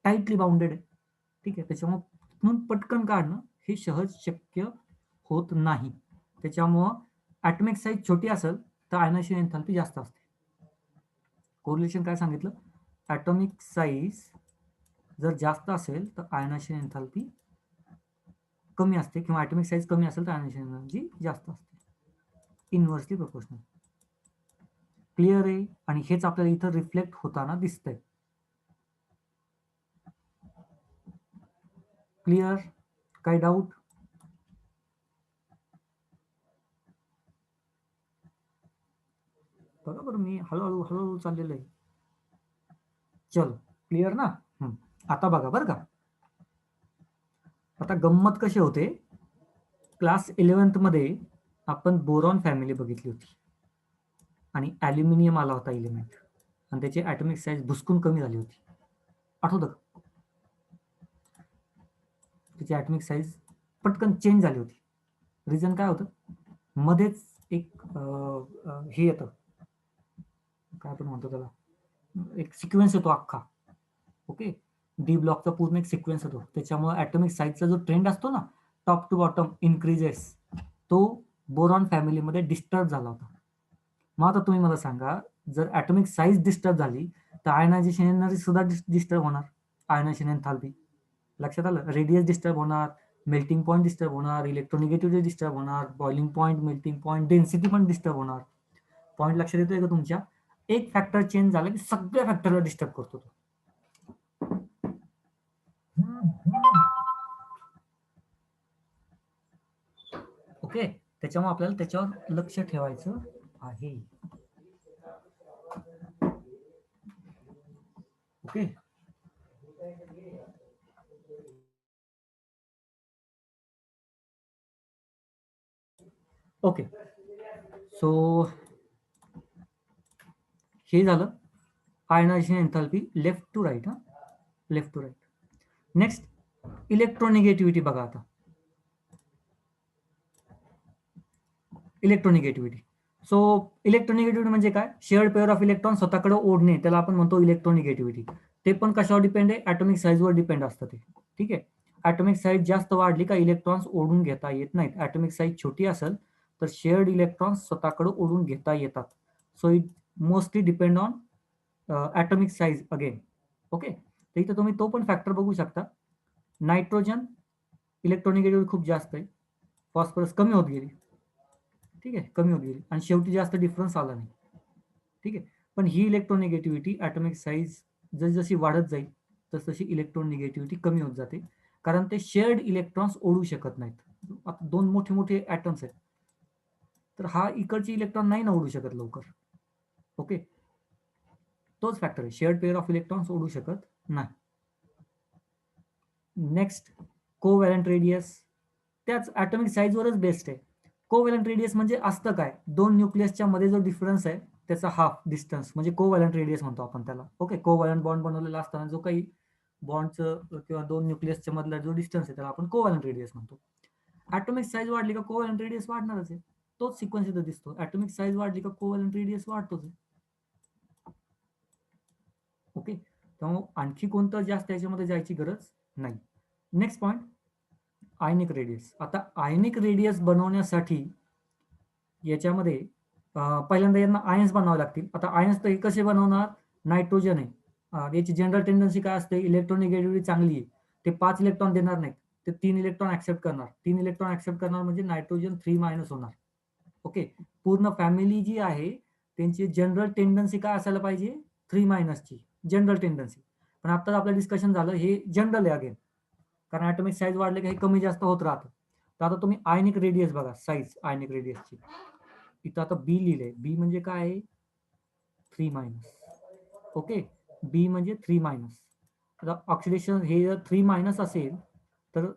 टाईटली बाउंडेड आहे. ठीक आहे, त्याच्यामुळं पटकन काढणं हे सहज शक्य होत नाही. त्याच्यामुळं ॲटॉमिक साईज छोटी असेल तर आयनायझेशन एन्थाल्पी जास्त असते. कोरिलेशन काय सांगितलं? ॲटॉमिक साईज जर जास्त असेल तर आयनायझेशन एन्थाल्पी कमी असते, किंवा ॲटॉमिक साईज कमी असेल तर आयनायझेशन एनर्जी जास्त असते, इनव्हर्सली प्रोपोर्शनल. क्लिअर आहे? आणि हेच आपल्याला इथं रिफ्लेक्ट होताना दिसतंय. क्लिअर? काही डाऊट? बरोबर, मी हळूहळू हळूहळू चाललेलं आहे. चलो, क्लिअर ना? आता बघा बरं का, आता गंमत कशी होते, क्लास 11th मध्ये आपण बोरॉन फॅमिली बघितली होती आणि ॲल्युमिनियम आला होता एलिमेंट, आणि त्याची ॲटॉमिक साईज भुसकून कमी झाली होती, आठवतं का? त्याची ॲटॉमिक साईज पटकन चेंज झाली होती. रिझन काय होतं? मध्येच एक हे येतं, काय आपण म्हणतो त्याला, एक सिक्वेन्स येतो अख्खा. ओके, डी ब्लॉकचा पूर्ण एक सिक्वेन्स येतो, त्याच्यामुळे ॲटॉमिक साईजचा जो ट्रेंड असतो ना, टॉप टू बॉटम इन्क्रीजेस, तो बोरॉन फॅमिलीमध्ये डिस्टर्ब झाला होता. मग आता तुम्ही मला सांगा, जर ॲटॉमिक साईज डिस्टर्ब झाली तर आयनायझेशन एनर्जी सुद्धा डिस्टर्ब होणार, आयनायझेशन एन्थाल्पी. लक्षात आलं? रेडियस डिस्टर्ब होणार, मेल्टिंग पॉईंट डिस्टर्ब होणार, इलेक्ट्रोनिगेटिव्हिटी डिस्टर्ब होणार, boiling point, melting point, density पण डिस्टर्ब होणार. पॉईंट लक्षात येतोय का तुमच्या? एक फॅक्टर चेंज झाला की सगळ्या फॅक्टरला डिस्टर्ब करतो तो. ओके, त्याच्यामुळे आपल्याला त्याच्यावर लक्ष ठेवायचं आहे. Okay, okay. सो हे झालं ionization enthalpy left to right. Left to right. Next, electronegativity बघा आता. इलेक्ट्रोनिगेटिव्हिटी. सो इलेक्ट्रोनिगेटिव्हिटी म्हणजे काय? शेअर्ड पेअर ऑफ इलेक्ट्रॉन स्वतःकडे ओढणे, त्याला आपण म्हणतो इलेक्ट्रोनिगेटिव्हिटी. ते पण कशावर डिपेंड आहे? ॲटॉमिक साईजवर डिपेंड असतं ते. ठीक आहे, ॲटॉमिक साईज जास्त वाढली का इलेक्ट्रॉन्स ओढून घेता येत नाहीत. ॲटॉमिक साईज छोटी असेल तर शेअर्ड इलेक्ट्रॉन्स स्वतःकडे ओढून घेता येतात. So it mostly depend on atomic size again. Okay, तर इथं तुम्ही तो पण फॅक्टर बघू शकता. नायट्रोजन इलेक्ट्रोनिगेटिव्हिटी खूप जास्त आहे, फॉस्फरस कमी होत गेली. ठीक आहे, कमी होत गेली आणि शेवटी जास्त डिफरन्स आला नाही. ठीक आहे, पण ही इलेक्ट्रोनिगेटिव्हिटी ॲटॉमिक साईज जसजशी वाढत जाईल तसतशी इलेक्ट्रोनिगेटिव्हिटी कमी होत जाते, कारण ते शेअर्ड इलेक्ट्रॉन्स ओढू शकत नाहीत. आता दोन मोठे मोठे ॲटम्स आहेत, तर हा इकडची इलेक्ट्रॉन नाही ना ओढू शकत लवकर. ओके, तोच फॅक्टर आहे, शेअर्ड पेअर ऑफ इलेक्ट्रॉन्स ओढू शकत नाही. नेक्स्ट, कोव्हॅलंट रेडियस त्याच ॲटॉमिक साईजवरच बेस्ड आहे. कोव्हॅलंट रेडियस म्हणजे असतं काय, दोन न्यूक्लियसच्या मध्ये जो डिफरन्स आहे त्याचा हाफ डिस्टन्स म्हणजे कोव्हॅलंट रेडियस म्हणतो आपण त्याला. ओके, कोव्हॅलंट बॉन्ड बनवलेला असताना जो काही बॉन्डचं किंवा दोन न्यूक्लियसच्या मधला जो डिस्टन्स आहे त्याला आपण कोव्हॅलंट रेडियस म्हणतो. ॲटॉमिक साईज वाढली का कोव्हॅलंट रेडियस वाढणारच आहे. तोच सिक्वेन्स इथं दिसतो. ॲटॉमिक साईज वाढली का कोव्हॅलंट रेडियस वाढतोच आहे. ओके, त्यामुळे आणखी कोणतं जास्त याच्यामध्ये जायची गरज नाही. Next point, ionic radius. आता आयनिक रेडियस बनवण्यासाठी याच्यामध्ये पहिल्यांदा यांना आयन्स बनवावे लागतील. आता आयन्स तर कसे बनवणार, नायट्रोजन आहे, याची जनरल टेंडन्सी काय असते, इलेक्ट्रोनिगेटिव्हिटी चांगली आहे, ते 5 इलेक्ट्रॉन देणार नाहीत, ते 3 इलेक्ट्रॉन ऍक्सेप्ट करणार. 3 इलेक्ट्रॉन ऍक्सेप्ट करणार म्हणजे नायट्रोजन 3- होणार. ओके, पूर्ण फॅमिली जी आहे त्यांची जनरल टेंडन्सी काय असायला पाहिजे, 3- ची जनरल टेंडन्सी. पण आता आपलं डिस्कशन झालं हे जनरल आहे अगेन, कारण ऍटॉमिक साईज वाढले की हे कमी जास्त होत राहतं. तर आता तुम्ही आयनिक रेडियस बघा, साईज आयनिक रेडियसची इथं आता बी लिहिलंय. बी म्हणजे काय आहे, 3-. ओके, बी म्हणजे 3-. आता ऑक्सिडेशन हे जर 3- असेल तर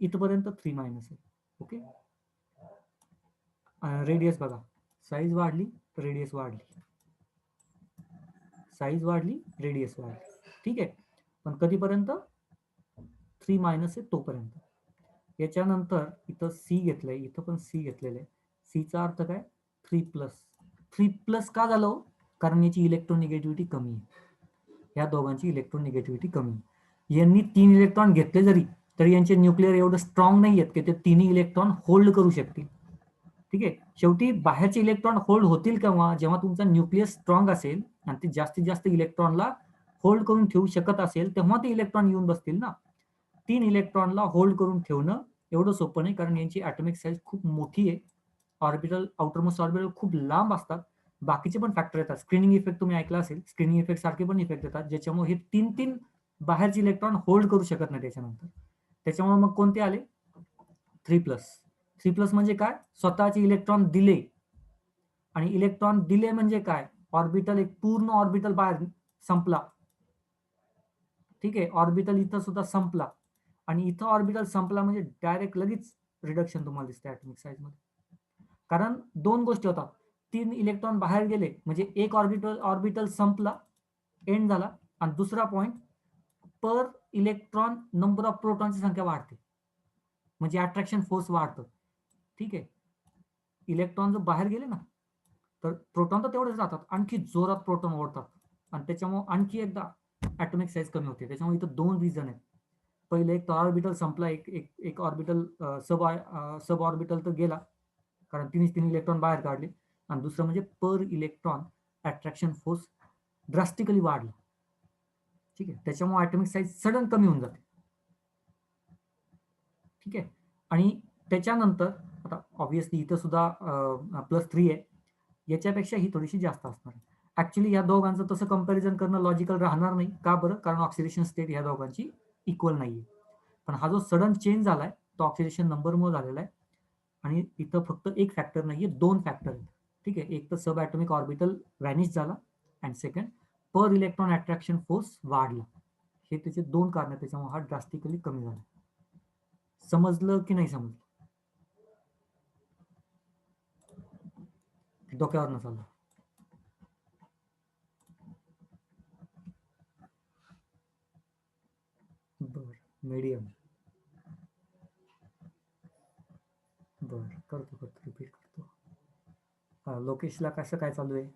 इथपर्यंत 3- आहे. ओके, रेडियस बघा, साईज वाढली रेडियस वाढली, साईज वाढली रेडियस वाढली. ठीक आहे, पण कधीपर्यंत, 3- आहे तोपर्यंत. याच्यानंतर इथं सी घेतलंय, इथं पण सी घेतलेलं आहे. सीचा अर्थ काय, 3+. 3+ का झालं, कारण याची इलेक्ट्रोनिगेटिव्हिटी कमी आहे. या दोघांची इलेक्ट्रोनिगेटिव्हिटी कमी आहे. यांनी 3 इलेक्ट्रॉन घेतले जरी तरी यांचे न्यूक्लिअर एवढं स्ट्रॉंग नाही आहेत की ते 3 इलेक्ट्रॉन होल्ड करू शकतील. ठीक आहे, शेवटी बाहेरचे इलेक्ट्रॉन होल्ड होतील केव्हा, जेव्हा तुमचा न्यूक्लियस स्ट्रॉंग असेल आणि ते जास्तीत जास्त इलेक्ट्रॉनला होल्ड करून ठेवू शकत असेल तेव्हा ते इलेक्ट्रॉन येऊन बसतील ना. 3 इलेक्ट्रॉनला होल्ड करून ठेवणं एवढं सोपं नाही, कारण यांची ॲटॉमिक साईज खूप मोठी आहे. ऑर्बिटल, आउटरमोस्ट ऑर्बिटल खूप लांब असतात. बाकीचे पण फॅक्टर येतात. स्क्रीनिंग इफेक्ट तुम्ही ऐकला असेल, स्क्रीनिंग इफेक्ट सारखे पण इफेक्ट येतात, ज्याच्यामुळे हे 3 बाहेरचे इलेक्ट्रॉन होल्ड करू शकत नाही त्याच्यानंतर. त्याच्यामुळे मग कोणते आले, 3+. 3+ म्हणजे काय, स्वतःचे इलेक्ट्रॉन दिले. आणि इलेक्ट्रॉन दिले म्हणजे काय, ऑर्बिटल, एक पूर्ण ऑर्बिटल बाहेर संपला. ठीक आहे, ऑर्बिटल इथं सुद्धा संपला आणि इथं ऑर्बिटल संपला म्हणजे डायरेक्ट लगेच रिडक्शन तुम्हाला दिसते ॲटॉमिक साईज मध्ये. कारण दोन गोष्टी होतात, 3 इलेक्ट्रॉन बाहेर गेले म्हणजे एक ऑर्बिटल संपला, एंड झाला. आणि दुसरा पॉइंट, पर इलेक्ट्रॉन नंबर ऑफ प्रोटॉनची संख्या वाढते म्हणजे अट्रॅक्शन फोर्स वाढतं. ठीक आहे, इलेक्ट्रॉन जर बाहेर गेले ना तर प्रोटॉन तर तेवढेच राहतात, आणखी जोरात प्रोटॉन ओढतात आणि त्याच्यामुळे आणखी एकदा ॲटॉमिक साईज कमी होते. त्याच्यामुळे इथं 2 रिझन आहेत. पहिले एक ऑर्बिटल संपला, एक ऑर्बिटल सब ऑर्बिटल तर गेला कारण 3 इलेक्ट्रॉन बाहेर काढले. आणि दुसरं म्हणजे पर इलेक्ट्रॉन अट्रॅक्शन फोर्स ड्रास्टिकली वाढला. ठीक आहे, त्याच्यामुळे ॲटॉमिक साईज सडन कमी होऊन जाते. ठीक आहे, आणि त्याच्यानंतर आता ऑब्व्हियसली इथं सुद्धा +3 आहे, याच्यापेक्षा ही थोडीशी जास्त असणार. ऍक्च्युली या दोघांचं तसं कंपॅरिझन करणं लॉजिकल राहणार नाही. का बरं, कारण ऑक्सिडेशन स्टेट ह्या दोघांची इक्वल नाहीये. पण हा जो सडन चेंज झालाय तो ऑक्सिडेशन नंबरमुळे झालेला आहे. आणि इथं फक्त एक फॅक्टर नाहीये, 2 फॅक्टर आहेत. ठीक आहे, एक तर सब ॲटॉमिक ऑर्बिटल व्हॅनिश झाला and second, per electron attraction force वाढला. हे त्याचे 2 कारण, त्याच्यामुळे हा ड्रास्टिकली कमी झाला. समजलं की नाही समजलं, डोक्यावर नसाल. बर, मीडियम. बर, करतो रिपीट करतो. लोकेशला कसं काय चालू आहे,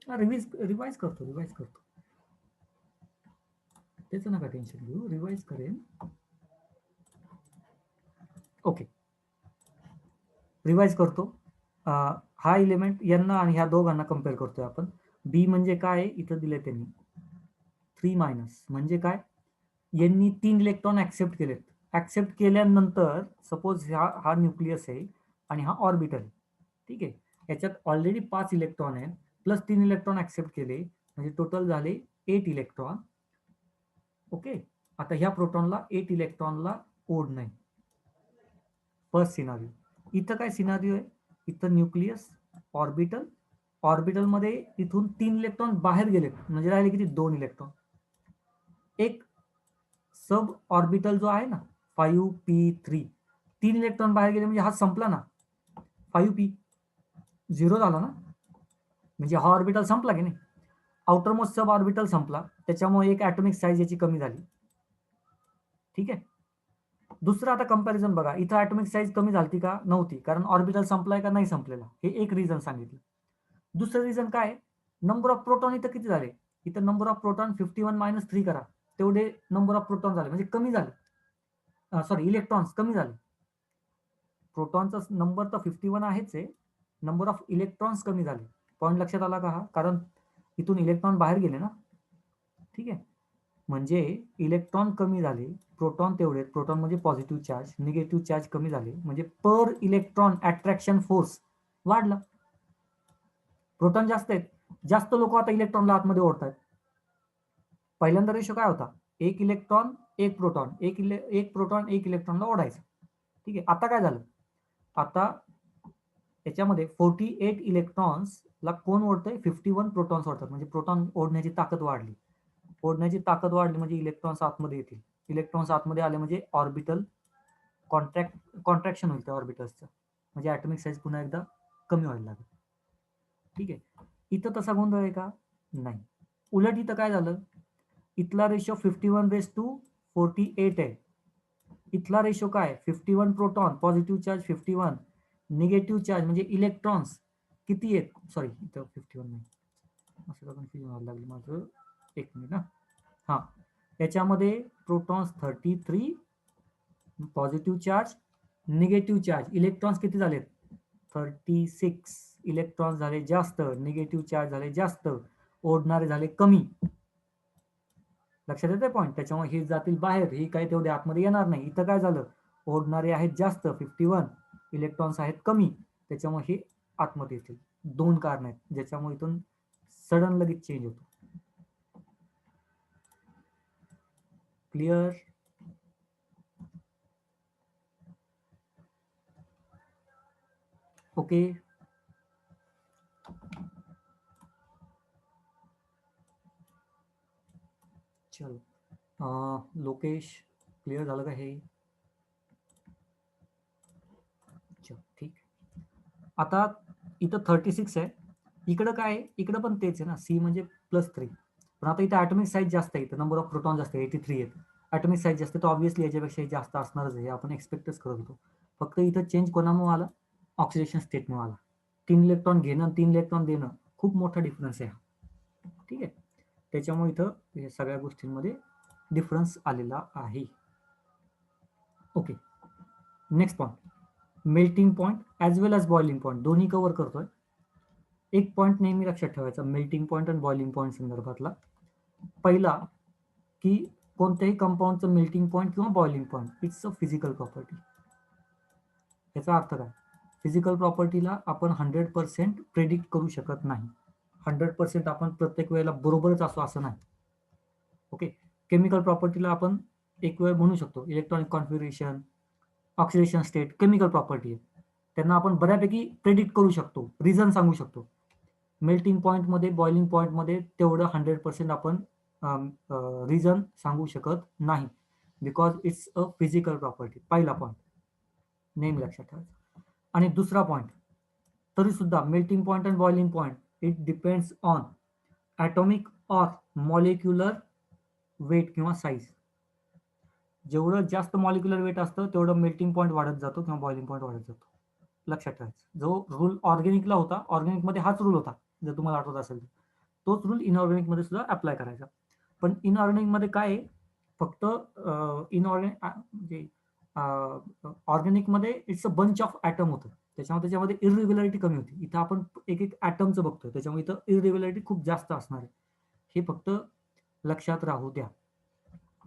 रिवाइज करतो, त्याचं नका टेन्शन घेऊ, रिवाइज करेन. ओके, रिवाइज करतो. हा इलेमेंट यांना आणि ह्या दोघांना कम्पेअर करतोय आपण. बी म्हणजे काय इथं दिले त्यांनी, 3- म्हणजे काय, यांनी 3 इलेक्ट्रॉन ऍक्सेप्ट केलेत. ऍक्सेप्ट केल्यानंतर सपोज हा न्यूक्लियस आहे आणि हा ऑर्बिटल आहे. ठीक आहे, याच्यात ऑलरेडी 5 इलेक्ट्रॉन आहेत, प्लस 3 इलेक्ट्रॉन ऍक्सेप्ट केले म्हणजे टोटल झाले 8 इलेक्ट्रॉन. ओके, आता ह्या प्रोटॉनला 8 इलेक्ट्रॉनला ओढ नाही. First scenario. इथं काय सिनारिओ आहे, इथं न्यूक्लियस, ऑर्बिटल, ऑर्बिटलमध्ये इथून 3 इलेक्ट्रॉन बाहेर गेलेत म्हणजे राहिले किती, 2 इलेक्ट्रॉन. एक सब ऑर्बिटल जो आहे ना 5p3, 3 इलेक्ट्रॉन बाहेर गेले म्हणजे हा संपला ना, 5p 0 झाला ना, म्हणजे हा ऑर्बिटल संपला की नाही. आउटर मोस्ट सब ऑर्बिटल संपला, त्याच्यामुळे एक ऍटॉमिक साईज याची कमी झाली. ठीक आहे. दुसरं आता कंपॅरिझन बघा, इथं ऍटॉमिक साईज कमी झाली का? नव्हती, कारण ऑर्बिटल संपलाय का नाही संपलेला, हे एक रिझन सांगितलं. दुसरं रिझन काय? नंबर ऑफ प्रोटॉन इथं किती झाले? इथं नंबर ऑफ प्रोटॉन 51 - 3 करा, तेवढे नंबर ऑफ प्रोटॉन झाले, म्हणजे कमी झाले. सॉरी, इलेक्ट्रॉन्स कमी झाले. प्रोटॉनचा नंबर तर 51 आहेच आहे, नंबर ऑफ इलेक्ट्रॉन्स कमी झाले. पॉईंट लक्षात आला का? हा कारण इथून इलेक्ट्रॉन बाहेर गेले ना. ठीक आहे, म्हणजे इलेक्ट्रॉन कमी झाले, प्रोटॉन तेवढे, प्रोटॉन म्हणजे पॉझिटिव्ह चार्ज, निगेटिव्ह चार्ज कमी झाले, म्हणजे पर इलेक्ट्रॉन अट्रॅक्शन फोर्स वाढला. प्रोटॉन जास्त आहेत, जास्त लोक आता इलेक्ट्रॉनला आतमध्ये ओढतात. पहिल्यांदा रेशो काय होता? एक इलेक्ट्रॉन एक प्रोटॉन, एक प्रोटॉन एक इलेक्ट्रॉनला ओढायचा. ठीक आहे, आता काय झालं? आता त्याच्यामध्ये 48 इलेक्ट्रॉन्सला कोण ओढतंय? 51 प्रोटॉन्स ओढतात, म्हणजे प्रोटॉन ओढण्याची ताकद वाढली. ओढण्याची ताकद वाढली म्हणजे इलेक्ट्रॉन्स आतमध्ये येतील. इलेक्ट्रॉन्स आतमध्ये आले म्हणजे ऑर्बिटल कॉन्ट्रॅक्शन होईल त्या ऑर्बिटल्सचं, म्हणजे ॲटॉमिक साईज पुन्हा एकदा कमी व्हायला लागेल. ठीक आहे, इथं तसा गोंधळ आहे का? नाही. उलट इथं काय झालं? इथला रेशो 51:48 आहे. इथला रेशो काय? 51 proton, positive charge 51, negative charge म्हणजे इलेक्ट्रॉन्स किती आहेत? सॉरी, इथं 51 नाही, असं कन्फ्युजन व्हायला लागलं माझं. एक मिनिट ना. हा, याच्यामध्ये protons 33, positive charge, negative charge, electrons किती झालेत? 36 इलेक्ट्रॉन्स झाले जास्त, निगेटिव्ह चार्ज झाले जास्त, ओढणारे झाले कमी. लक्षात येते पॉईंट? त्याच्यामुळे हे जातील बाहेर, ही काही तेवढे आतमध्ये येणार नाही. इथं काय झालं? ओढणारे आहेत जास्त 51, इलेक्ट्रॉन्स आहेत कमी, त्याच्यामुळे हे आतमध्ये येतील. दोन कारण आहेत ज्याच्यामुळे इथून सडन लगेच चेंज होतो. क्लिअर? ओके. चल, लोकेश क्लिअर झालं का हे? चल, ठीक. आता इथं 36 आहे, इकडं काय आहे? इकडं पण तेच आहे ना, सी म्हणजे +3. पण आता इथं ॲटॉमिक साईज जास्त आहे, इथं नंबर ऑफ प्रोटॉन जास्त आहे, 83 आहेत. ॲटॉमिक साईज जास्त, तर ऑब्व्हियसली याच्यापेक्षा जास्त असणारच आहे, आपण एक्सपेक्टच करत होतो. फक्त इथं चेंज कोणामुळे आला? ऑक्सिडेशन स्टेटमुळे आला. 3 इलेक्ट्रॉन घेणं, 3 इलेक्ट्रॉन देणं, खूप मोठा डिफरन्स आहे. ठीक आहे, त्याच्यामुळे इथं या सगळ्या गोष्टींमध्ये डिफरन्स आलेला आहे. Okay, next point, melting point as well as boiling point, दोन्ही कव्हर करतोय. एक पॉईंट नेहमी लक्षात ठेवायचा मेल्टिंग पॉईंट आणि बॉइलिंग पॉईंट संदर्भातला. पहिला, की कोणत्याही कंपाऊंडचं मेल्टिंग पॉईंट किंवा boiling point it's a physical property. याचा अर्थ काय? फिजिकल प्रॉपर्टीला आपण 100% प्रेडिक्ट करू शकत नाही. 100% आपण प्रत्येक वेळेला बरोबरच असो असं नाही. ओके, केमिकल प्रॉपर्टीला आपण एक वेळ म्हणू शकतो, electronic configuration, oxidation state, chemical property आहे, त्यांना आपण बऱ्यापैकी प्रेडिक्ट करू शकतो, रिझन सांगू शकतो. मेल्टिंग पॉईंटमध्ये, बॉइलिंग पॉईंटमध्ये तेवढं 100% आपण रिझन सांगू शकत नाही, because it's a physical property. पहिला पॉईंट नेहमी लक्षात ठेवायचा. आणि दुसरा पॉईंट, तरी सुद्धा मेल्टिंग पॉईंट आणि boiling point it depends on atomic or molecular weight किंवा साईज. जेवढं जास्त मॉलिक्युलर वेट असतं तेवढं मेल्टिंग पॉईंट वाढत जातो किंवा बॉइलिंग पॉईंट वाढत जातो. लक्षात ठेवायचं. जो रूल ऑर्गॅनिकला होता, ऑर्गॅनिकमध्ये हाच रूल होता, जर तुम्हाला आठवत असेल तर. तोच रूल इनऑर्गॅनिकमध्ये सुद्धा अप्लाय करायचा. पण इनऑर्गॅनिकमध्ये काय आहे? फक्त म्हणजे ऑर्गॅनिकमध्ये it's a bunch of atom होतं, त्याच्यामध्ये इररेग्युलरिटी कमी होती. इथं आपण एक एक ॲटमचं बघतोय, त्याच्यामुळे इथं इररेग्युलरिटी खूप जास्त असणार आहे. हे फक्त लक्षात राहू द्या.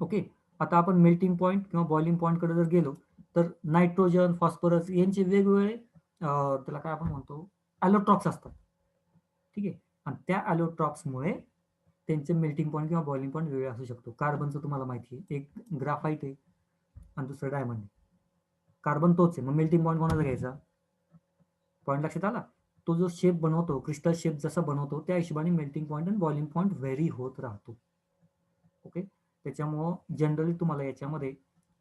ओके, आता आपण मेल्टिंग पॉईंट किंवा बॉइलिंग पॉईंटकडे जर गेलो तर नायट्रोजन, फॉस्फरस यांचे वेगवेगळे त्याला काय आपण म्हणतो, ॲलोट्रॉप्स असतात. ठीक आहे, आणि त्या ॲलोट्रॉप्समुळे त्यांचे मेल्टिंग पॉईंट किंवा बॉइलिंग पॉईंट वेगळे असू शकतो. कार्बनचं तुम्हाला माहिती आहे, एक ग्राफाईट आहे आणि दुसरं डायमंड आहे. कार्बन तोच आहे, मग मेल्टिंग पॉईंट कोणाचा घ्यायचा? पॉईंट लक्षात आला? तो जो शेप बनवतो, क्रिस्टल शेप जसा बनवतो, त्या हिशोबाने मेल्टिंग पॉईंट आणि बॉइलिंग पॉईंट व्हेरी होत राहतो. ओके, त्याच्यामुळं जनरली तुम्हाला याच्यामध्ये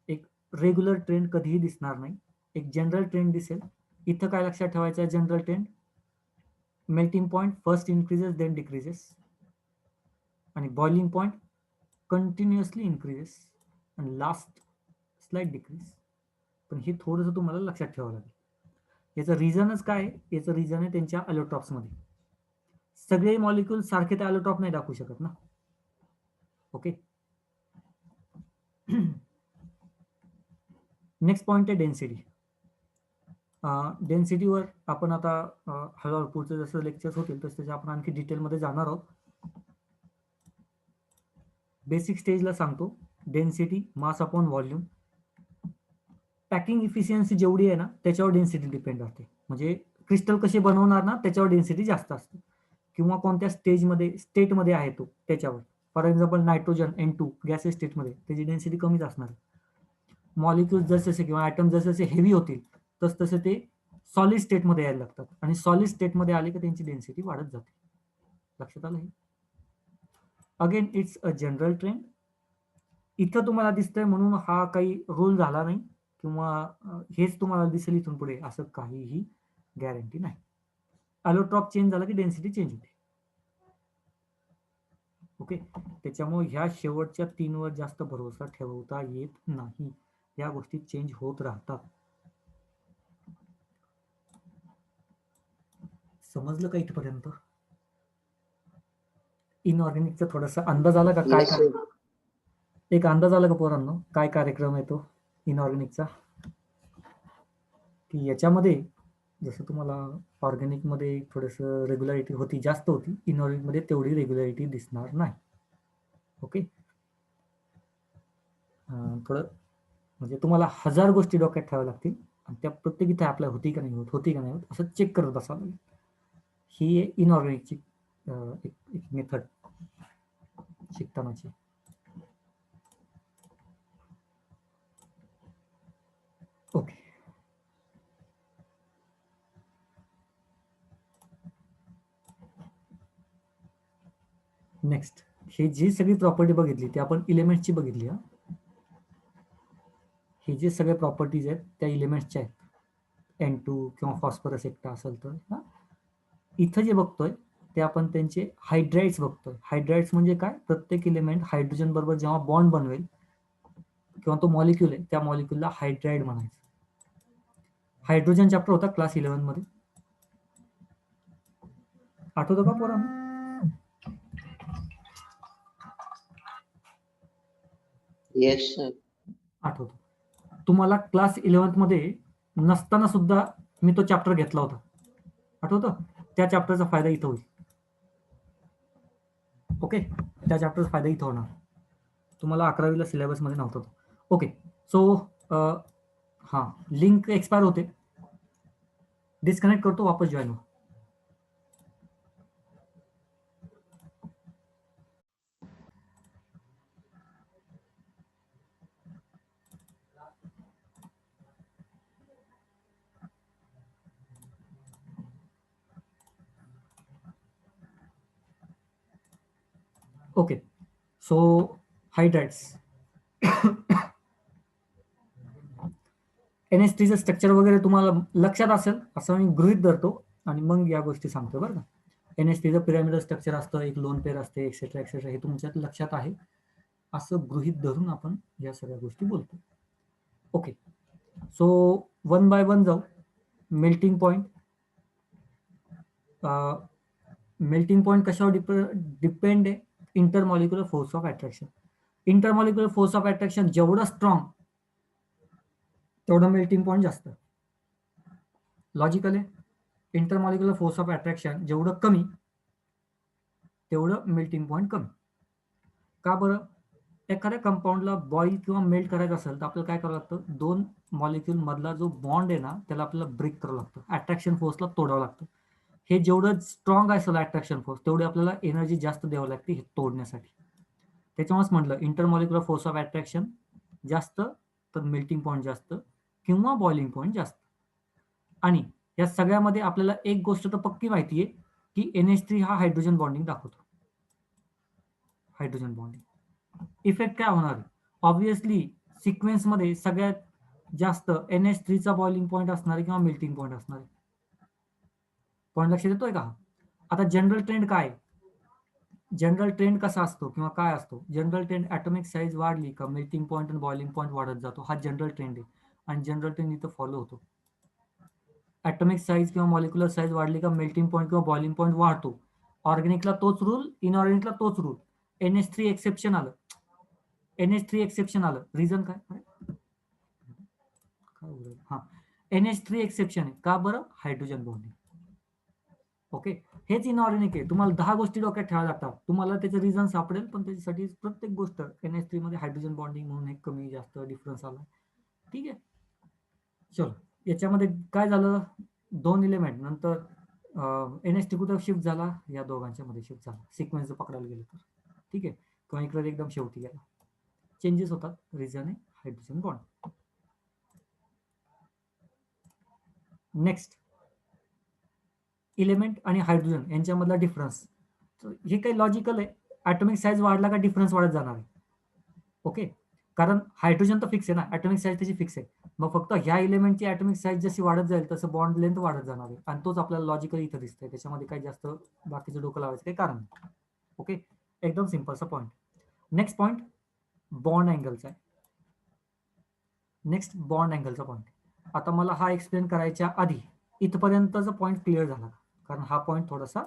एक रेग्युलर ट्रेंड कधीही दिसणार नाही, एक जनरल ट्रेंड दिसेल. इथं काय लक्षात ठेवायचं आहे? General trend, melting point first increases then decreases, आणि बॉइलिंग पॉइंट कंटिन्युअसली इन्क्रीजेस आणि लास्ट स्लाइट डिक्रीज. पण हे थोडंसं तुम्हाला लक्षात ठेवावं लागेल. याचं रिझनच काय आहे? याचं रिझन आहे त्यांच्या अलोट्रॉप्समध्ये. सगळे मॉलिक्यूल सारखे ते अलोट्रॉप नाही दाखवू शकत ना. ओके. नेक्स्ट पॉइंट आहे डेन्सिटी. डेन्सिटीवर आपण आता हळूहळू पुढचे जसं लेक्चर्स होतील तसे त्याच्या आपण आणखी डिटेलमध्ये जाणार आहोत. बेसिक स्टेजला सांगतो, density mass upon volume. Packing efficiency जेवढी आहे ना त्याच्यावर डेन्सिटी डिपेंड राहते. म्हणजे क्रिस्टल कसे बनवणार ना त्याच्यावर डेन्सिटी जास्त असते, किंवा कोणत्या स्टेटमध्ये आहे तो त्याच्यावर. For example nitrogen N2 gases स्टेटमध्ये त्याची डेन्सिटी कमीच असणार. मॉलिक्यूल्स जसे किंवा ॲटम जसे हेवी होतील तसे ते सॉलिड स्टेटमध्ये यायला लागतात, आणि सॉलिड स्टेटमध्ये आले की त्यांची डेन्सिटी वाढत जाते. लक्षात आलं हे? Again it's a general trend. इथं तुम्हाला दिसतंय म्हणून हा काही रूल झाला नाही, किंवा हेच तुम्हाला दिसेल इथून पुढे असं काहीही गॅरंटी नाही. अलोट्रॉप चेंज झाला की डेन्सिटी चेंज होते. ओके. त्याच्यामुळे ह्या शेवटच्या 3 वर जास्त भरोसा ठेवता येत नाही. या गोष्टी चेंज होत राहतात. समजलं का इथपर्यंत? इनऑर्गॅनिकचा थोडासा अंदाज आला का? काय Yes, sir. एक अंदाज आला का पोरांनो काय कार्यक्रम आहे तो इनऑर्गॅनिकचा? की याच्यामध्ये जसं तुम्हाला ऑर्गॅनिकमध्ये थोडंसं रेग्युलरिटी होती, जास्त होती, इनऑर्गॅनिकमध्ये तेवढी रेग्युलरिटी दिसणार नाही. ओके. थोडं म्हणजे तुम्हाला 1000 गोष्टी डोक्यात ठेवाव्या लागतील, आणि त्या प्रत्येक इथे अप्लाय होती का नाही होत, होती का नाही होत असं चेक करत बसावं लागेल. ही आहे इनऑर्गॅनिकची एक मेथड शिकतानाची. ओके. नेक्स्ट, हे जी सगळी प्रॉपर्टी बघितली ती आपण इलेमेंट्सची बघितली. हे जे सगळे प्रॉपर्टीज आहेत त्या इलेमेंट्सच्या आहेत. N2 किंवा फॉस्फरस एकटा असेल तर. इथं जे बघतोय ते आपण त्यांचे हायड्राइड्स बघतोय. हायड्राइड्स म्हणजे काय? प्रत्येक इलेमेंट हायड्रोजन बरोबर जेव्हा बॉन्ड बनवेल किंवा तो मॉलिक्यूल आहे त्या मॉलिक्यूलला हायड्राइड म्हणायचं. हायड्रोजन चॅप्टर होता क्लास 11 मध्ये, आठवतो का पोरांनो? Yes, sir. आठवतो. तुम्हाला क्लास 11 मध्ये नसताना सुद्धा मी तो चॅप्टर घेतला होता, आठवतं? त्या चॅप्टरचा फायदा इथं होईल. ओके. त्या चॅप्टरचा फायदा इथं होणार. तुम्हाला 11वीला सिलेबसमध्ये नव्हता तो. ओके. सो हां, लिंक एक्सपायर होते, डिस्कनेक्ट करतो, वापस जॉईन हो. ओके. सो हायड्राइड्स, NH3चं स्ट्रक्चर वगैरे तुम्हाला लक्षात असेल असं मी गृहीत धरतो, आणि मग या गोष्टी सांगतो बरं का. NH3चं पिरॅमिडल स्ट्रक्चर असतं, एक लोन पेअर असते, एक्सेट्रा एक्सेट्रा, हे तुमच्या लक्षात आहे असं गृहीत धरून आपण या सगळ्या गोष्टी बोलतो. ओके. सो 1 बाय 1 जाऊ. Melting point. मेल्टिंग पॉइंट कशावर डिपेंड आहे? Intermolecular force of attraction. Intermolecular force of attraction जेवढं स्ट्रॉंग तेवढं मेल्टिंग पॉइंट जास्त. लॉजिकल आहे. इंटरमॉलिक्युलर फोर्स ऑफ अट्रॅक्शन जेवढं कमी तेवढं मेल्टिंग पॉइंट कमी. का बरं? एखाद्या कंपाऊंडला बॉईल किंवा मेल्ट करायचं असेल तर आपल्याला काय करावं लागतं? 2 मॉलिक्यूल मधला जो बॉन्ड आहे ना त्याला आपल्याला ब्रेक करावं लागतं, अट्रॅक्शन फोर्सला तोडावं लागतं. हे जेवढं स्ट्रॉंग असेल अट्रॅक्शन फोर्स तेवढी आपल्याला एनर्जी जास्त द्यावी लागते हे तोडण्यासाठी. त्याच्यामुळेच म्हटलं इंटरमॉलिक्युलर फोर्स ऑफ अट्रॅक्शन जास्त तर मेल्टिंग पॉइंट जास्त किंवा बॉइलिंग पॉइंट जास्त. आणि या सगळ्यामध्ये आपल्याला एक गोष्ट तर पक्की माहिती आहे की NH3 हा हायड्रोजन बॉन्डिंग दाखवतो. हायड्रोजन बॉन्डिंग इफेक्ट काय होणार आहे? ऑब्व्हियसली सिक्वेन्स मध्ये सगळ्यात जास्त NH3 चा बॉइलिंग पॉईंट असणार आहे किंवा मेल्टिंग पॉईंट असणार आहे. पॉईंट लक्षात येतोय का? आता जनरल ट्रेंड काय? जनरल ट्रेंड कसा असतो किंवा काय असतो? जनरल ट्रेंड ॲटॉमिक साईज वाढली का मेल्टिंग पॉईंट आणि बॉइलिंग पॉईंट वाढत जातो. हा जनरल ट्रेंड आहे आणि जनरल ट्रेंड इथं फॉलो होतो. ॲटॉमिक साईज किंवा मॉलिक्युलर साईज वाढली का मेल्टिंग पॉईंट किंवा बॉइलिंग पॉईंट वाढतो. ऑर्गॅनिकला तोच रूल, इनऑर्गॅनिकला तोच रूल. NH3 एक्सेप्शन आलं. NH3 एक्सेप्शन आलं. रिझन काय? हा, NH3 एक्सेप्शन आहे का बरं? Hydrogen bonding. ओके, हेच इनऑर्गॅनिक आहे. तुम्हाला 10 गोष्टी डोक्यात ठेवाव्या लागतात. तुम्हाला त्याचं रिझन सापडेल, पण त्याच्यासाठी प्रत्येक गोष्ट NH3 मध्ये हायड्रोजन बॉन्डिंग म्हणून एक कमी जास्त डिफरन्स आला. ठीक आहे, चलो. याच्यामध्ये काय झालं? 2 एलिमेंट नंतर NH3 कुठं शिफ्ट झाला? या दोघांच्या मध्ये शिफ्ट झाला, सिक्वेन्स पकडायला गेलं तर. ठीक आहे, किंवा इकडे एकदम शेवटी गेला. चेंजेस होतात, रिझन आहे हायड्रोजन बॉन्ड. नेक्स्ट, इलेमेंट आणि हायड्रोजन यांच्यामधला डिफरन्स. हे काही लॉजिकल आहे. ॲटॉमिक साईज वाढला का डिफरन्स वाढत जाणार आहे. ओके, कारण हायड्रोजन तर फिक्स आहे ना, ॲटॉमिक साईज त्याची फिक्स आहे. मग फक्त ह्या इलेमेंटची ॲटॉमिक साईज जशी वाढत जाईल तसं बॉन्ड लेंथ वाढत जाणार आहे, आणि तोच आपल्याला लॉजिकली इथं दिसतंय. त्याच्यामध्ये काही जास्त बाकीचं डोकं लावायचं काही कारण नाही. ओके, एकदम सिंपलचा पॉईंट. नेक्स्ट पॉईंट बॉन्ड अँगलचा आहे. नेक्स्ट बॉन्ड अँगलचा पॉईंट. आता मला हा एक्सप्लेन करायच्या आधी इथपर्यंतचा पॉईंट क्लिअर झाला, कारण हा पॉईंट थोडासा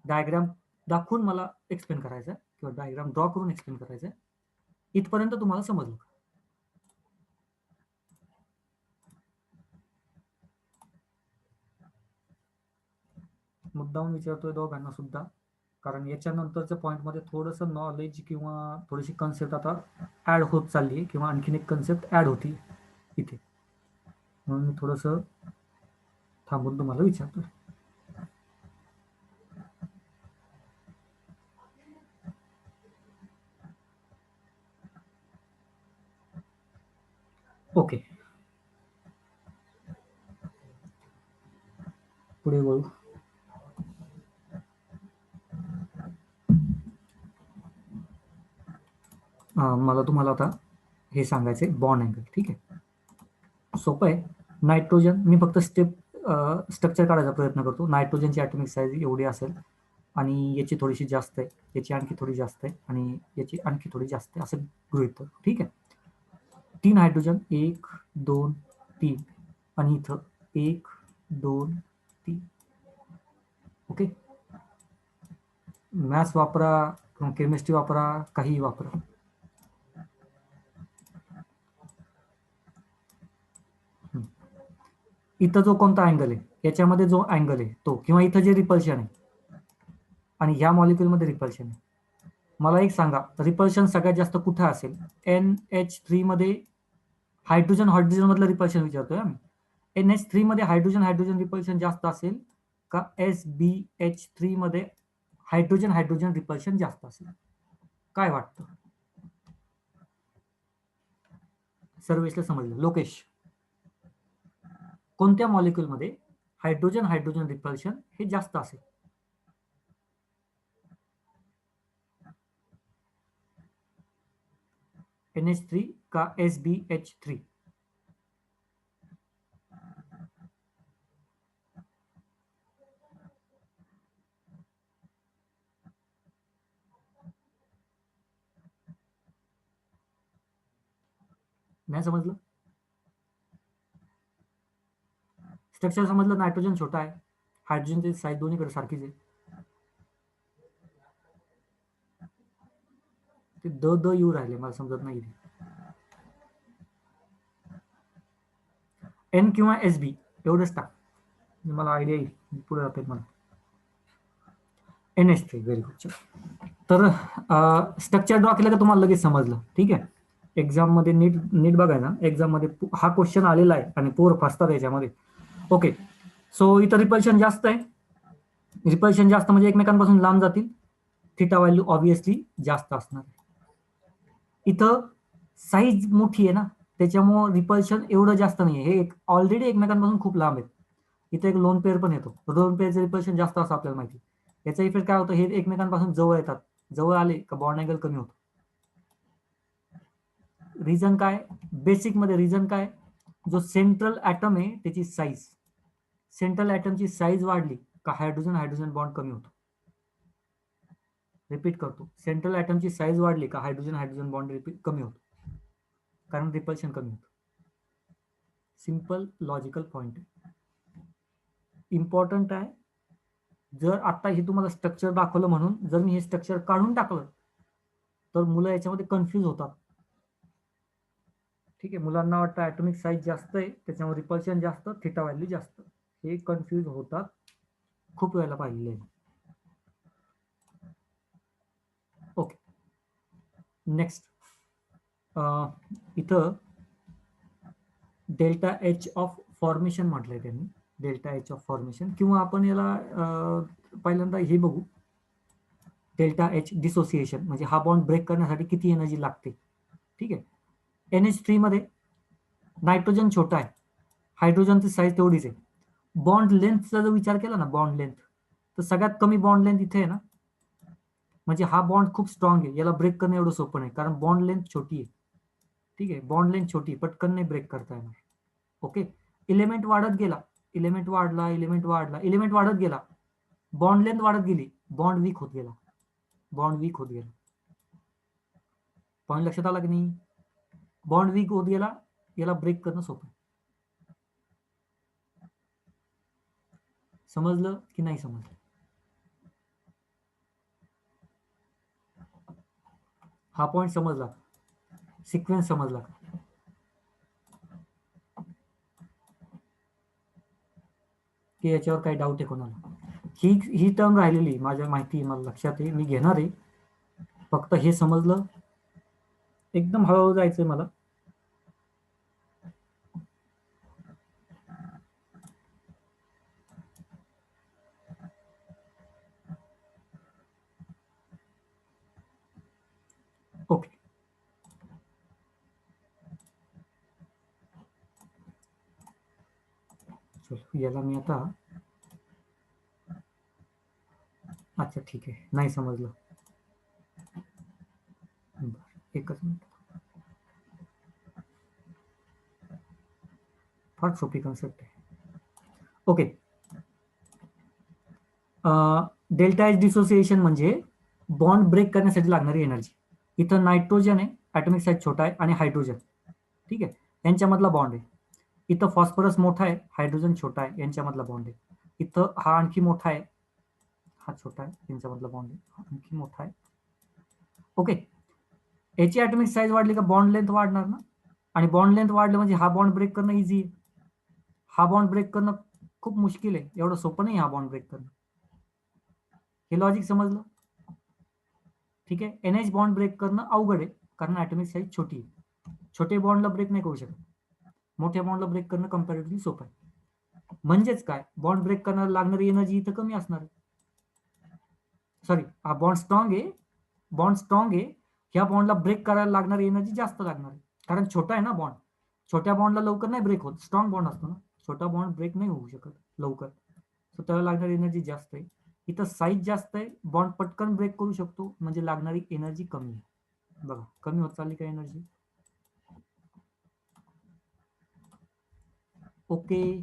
डायग्राम दाखवून मला एक्सप्लेन करायचा आहे किंवा डायग्राम ड्रॉ करून एक्सप्लेन करायचा आहे. इथपर्यंत तुम्हाला समजलं? मुद्दाम विचारतोय दोघांना सुद्धा, कारण याच्यानंतरच्या पॉईंटमध्ये थोडंसं नॉलेज किंवा थोडीशी कन्सेप्ट आता ॲड होत चालली आहे, किंवा आणखीन एक कन्सेप्ट ॲड होती इथे, म्हणून मी थोडंसं थांबून तुम्हाला विचारतोय. ओके, पुढे वळू. मला तुम्हाला आता हे सांगायचं आहे बॉन्ड अँगल. ठीक आहे, सोपं आहे. नायट्रोजन, मी फक्त स्ट्रक्चर काढायचा प्रयत्न करतो. नायट्रोजनची ॲटॉमिक साईज एवढी असेल आणि याची थोडीशी जास्त आहे, याची आणखी थोडी जास्त आहे आणि याची आणखी थोडी जास्त आहे, असं गृहीत धरू. ठीक आहे, 3 हायड्रोजन, 1 2 3, आणि इथं 1 2 3. ओके, मॅथ्स वापरा किंवा केमिस्ट्री वापरा, काहीही वापरा. इथं जो कोणता अँगल आहे, याच्यामध्ये जो अँगल आहे तो, किंवा इथं जे रिपल्शन आहे आणि ह्या मॉलिक्युलमध्ये रिपल्शन आहे, मला एक सांगा, रिपल्शन सगळ्यात जास्त कुठे असेल? NH3 मध्ये हायड्रोजन मधलं रिपल्शन विचारतोय आम्ही. NH3 मध्ये हायड्रोजन रिपल्शन जास्त असेल का SbH3 मध्ये हायड्रोजन रिपल्शन जास्त असेल? काय वाटतं? सर्वेशला समजलं. लोकेश, कोणत्या मॉलिक्युलमध्ये हायड्रोजन रिपल्शन हे जास्त असेल? NH3 का SbH3? नाही समजलं? स्ट्रक्चर समजलं. नायट्रोजन छोटा आहे, हायड्रोजनची साईज दोन्हीकडे सारखीच आहे. ते द यू राहिले, मला समजत नाही. N किंवा SB एवढंच टाक, मला आयडिया येईल पुढे जाते मला. NH3, very good. तर स्ट्रक्चर ड्रॉ केलं का तुम्हाला लगेच समजलं? ठीक आहे, एक्झाम मध्ये नीट बघायला. एक्झाम मध्ये हा क्वेश्चन आलेला आहे आणि पोर फसतात याच्यामध्ये. ओके, सो इथं रिपल्शन जास्त आहे. रिपल्शन जास्त म्हणजे एकमेकांपासून लांब जातील, थिटा व्हॅल्यू ऑब्व्हियसली जास्त असणार. इथं साईज मोठी आहे ना, त्याच्यामुळं रिपल्शन एवढं जास्त नाही आहे. हे ऑलरेडी एकमेकांपासून खूप लांब आहेत. इथं एक लोन पेअर पण येतो, लोन पेअरचं रिपल्शन जास्त असं आपल्याला माहिती. याचा इफेक्ट काय होतं? हे एकमेकांपासून जवळ येतात, जवळ आले का बॉन्ड अँगल कमी होतो. रिझन काय, बेसिक मध्ये रिझन काय, जो सेंट्रल ऍटम आहे त्याची साईज, सेंट्रल ऍटमची साईज वाढली का हायड्रोजन हायड्रोजन बॉन्ड कमी होतो. रिपीट करतो, सेंट्रल ऍटमची साईज वाढली का हायड्रोजन हायड्रोजन बॉन्ड कमी होतो, कारण रिपल्शन कमी होतं. सिंपल लॉजिकल पॉइंट इम्पॉर्टंट आहे. जर आता हे तुम्हाला स्ट्रक्चर दाखवलं म्हणून जर मी हे स्ट्रक्चर काढून टाकलं तर मुलं याच्यामध्ये कन्फ्यूज होतात. ठीक आहे, मुलांना वाटतं ऍटॉमिक साईज जास्त आहे त्याच्यामुळे रिपल्शन जास्त, थिटा व्हॅल्यू जास्त, हे कन्फ्यूज होतात. खूप वेळेला पाहिलेलं आहे. ओके, नेक्स्ट इथं डेल्टा एच ऑफ फॉर्मेशन म्हटलंय त्यांनी, डेल्टा एच ऑफ फॉर्मेशन, किंवा आपण याला पहिल्यांदा हे बघू, डेल्टा एच डिसोसिएशन, म्हणजे हा बॉन्ड ब्रेक करण्यासाठी किती एनर्जी लागते. ठीक आहे, NH3 मध्ये नायट्रोजन छोटा आहे, हायड्रोजनची साईज तेवढीच आहे. बॉन्ड लेंथचा जर विचार केला ना, बॉन्ड लेंथ, तर सगळ्यात कमी बॉन्ड लेंथ इथे आहे ना, म्हणजे हा बॉन्ड खूप स्ट्रॉंग आहे, याला ब्रेक करणं एवढं सोपं नाही कारण बॉन्ड लेंथ छोटी आहे. ठीक आहे, बॉन्ड लेंथ छोटी, पटकन नाही ब्रेक करता येणार. ओके, इलेमेंट वाढत गेला, इलेमेंट वाढला, इलेमेंट वाढला, इलेमेंट वाढत गेला, बॉन्ड लेंथ वाढत गेली, बॉन्ड वीक होत गेला, बॉन्ड वीक होत गेला. पॉईंट लक्षात आला की नाही? बॉन्ड वीक होत गेला, याला ब्रेक करणं सोपं. समजलं की नाही समजलं? हा पॉइंट समजला, सिक्वेन्स समजला का? की याच्यावर काही डाऊट आहे कोणाला? ही टर्म राहिलेली माझ्या माहिती, मला लक्षात आहे, मी घेणार आहे. फक्त हे समजलं, एकदम हळूहळू जायचंय मला. ओके, चलो याला मी आता, अच्छा ठीक आहे, नाही समजलं, एकच मिनिट, फार सोपी कन्सेप्ट आहे. ओके, डेल्टा एच डिसोसिएशन म्हणजे बॉन्ड ब्रेक करण्यासाठी लागणारी एनर्जी. इथं नायट्रोजन आहे, ऍटॉमिक साईज छोटा आहे, आणि हायड्रोजन, ठीक आहे, यांच्यामधला बॉन्ड आहे. इथं फॉस्फरस मोठा आहे, हायड्रोजन छोटा आहे, यांच्यामधला बॉन्ड आहे. इथं हा आणखी मोठा आहे, हा छोटा आहे, यांच्यामधला बॉन्ड आहे, हा आणखी मोठा आहे. ओके, याची ऍटॉमिक साईज वाढली का बॉन्ड लेंथ वाढणार ना, आणि बॉन्ड लेंथ वाढलं म्हणजे हा बॉन्ड ब्रेक करणं इझी आहे. हा बॉन्ड ब्रेक करणं खूप मुश्किल आहे, एवढं सोपं नाही हा बॉन्ड ब्रेक करणं. हे लॉजिक समजलं? ठीक आहे, NH बॉन्ड ब्रेक करणं अवघड आहे कारण ऍटॉमिक साईज छोटी आहे. छोटे बॉन्डला ब्रेक नाही करू शकत, मोठ्या बॉन्डला ब्रेक करणं कम्पॅरेटिव्हली सोपं आहे. म्हणजेच काय, बॉन्ड ब्रेक करण्याला लागणारी एनर्जी इथं कमी असणार आहे. सॉरी, हा बॉन्ड स्ट्रॉंग आहे, बॉन्ड स्ट्रॉंग आहे, ह्या बॉन्डला ब्रेक करायला लागणारी एनर्जी जास्त लागणार आहे कारण छोटा आहे ना बॉन्ड. छोट्या बॉन्डला लवकर नाही ब्रेक होत, स्ट्रॉंग बॉन्ड असतो ना, छोटा बॉन्ड ब्रेक नाही होऊ शकत लवकर, सो त्याला लागणारी एनर्जी जास्त आहे. इथं साईज जास्त आहे, बॉन्ड पटकन ब्रेक करू शकतो, म्हणजे लागणारी एनर्जी कमी आहे. बघा कमी होत चालली का एनर्जी? Okay,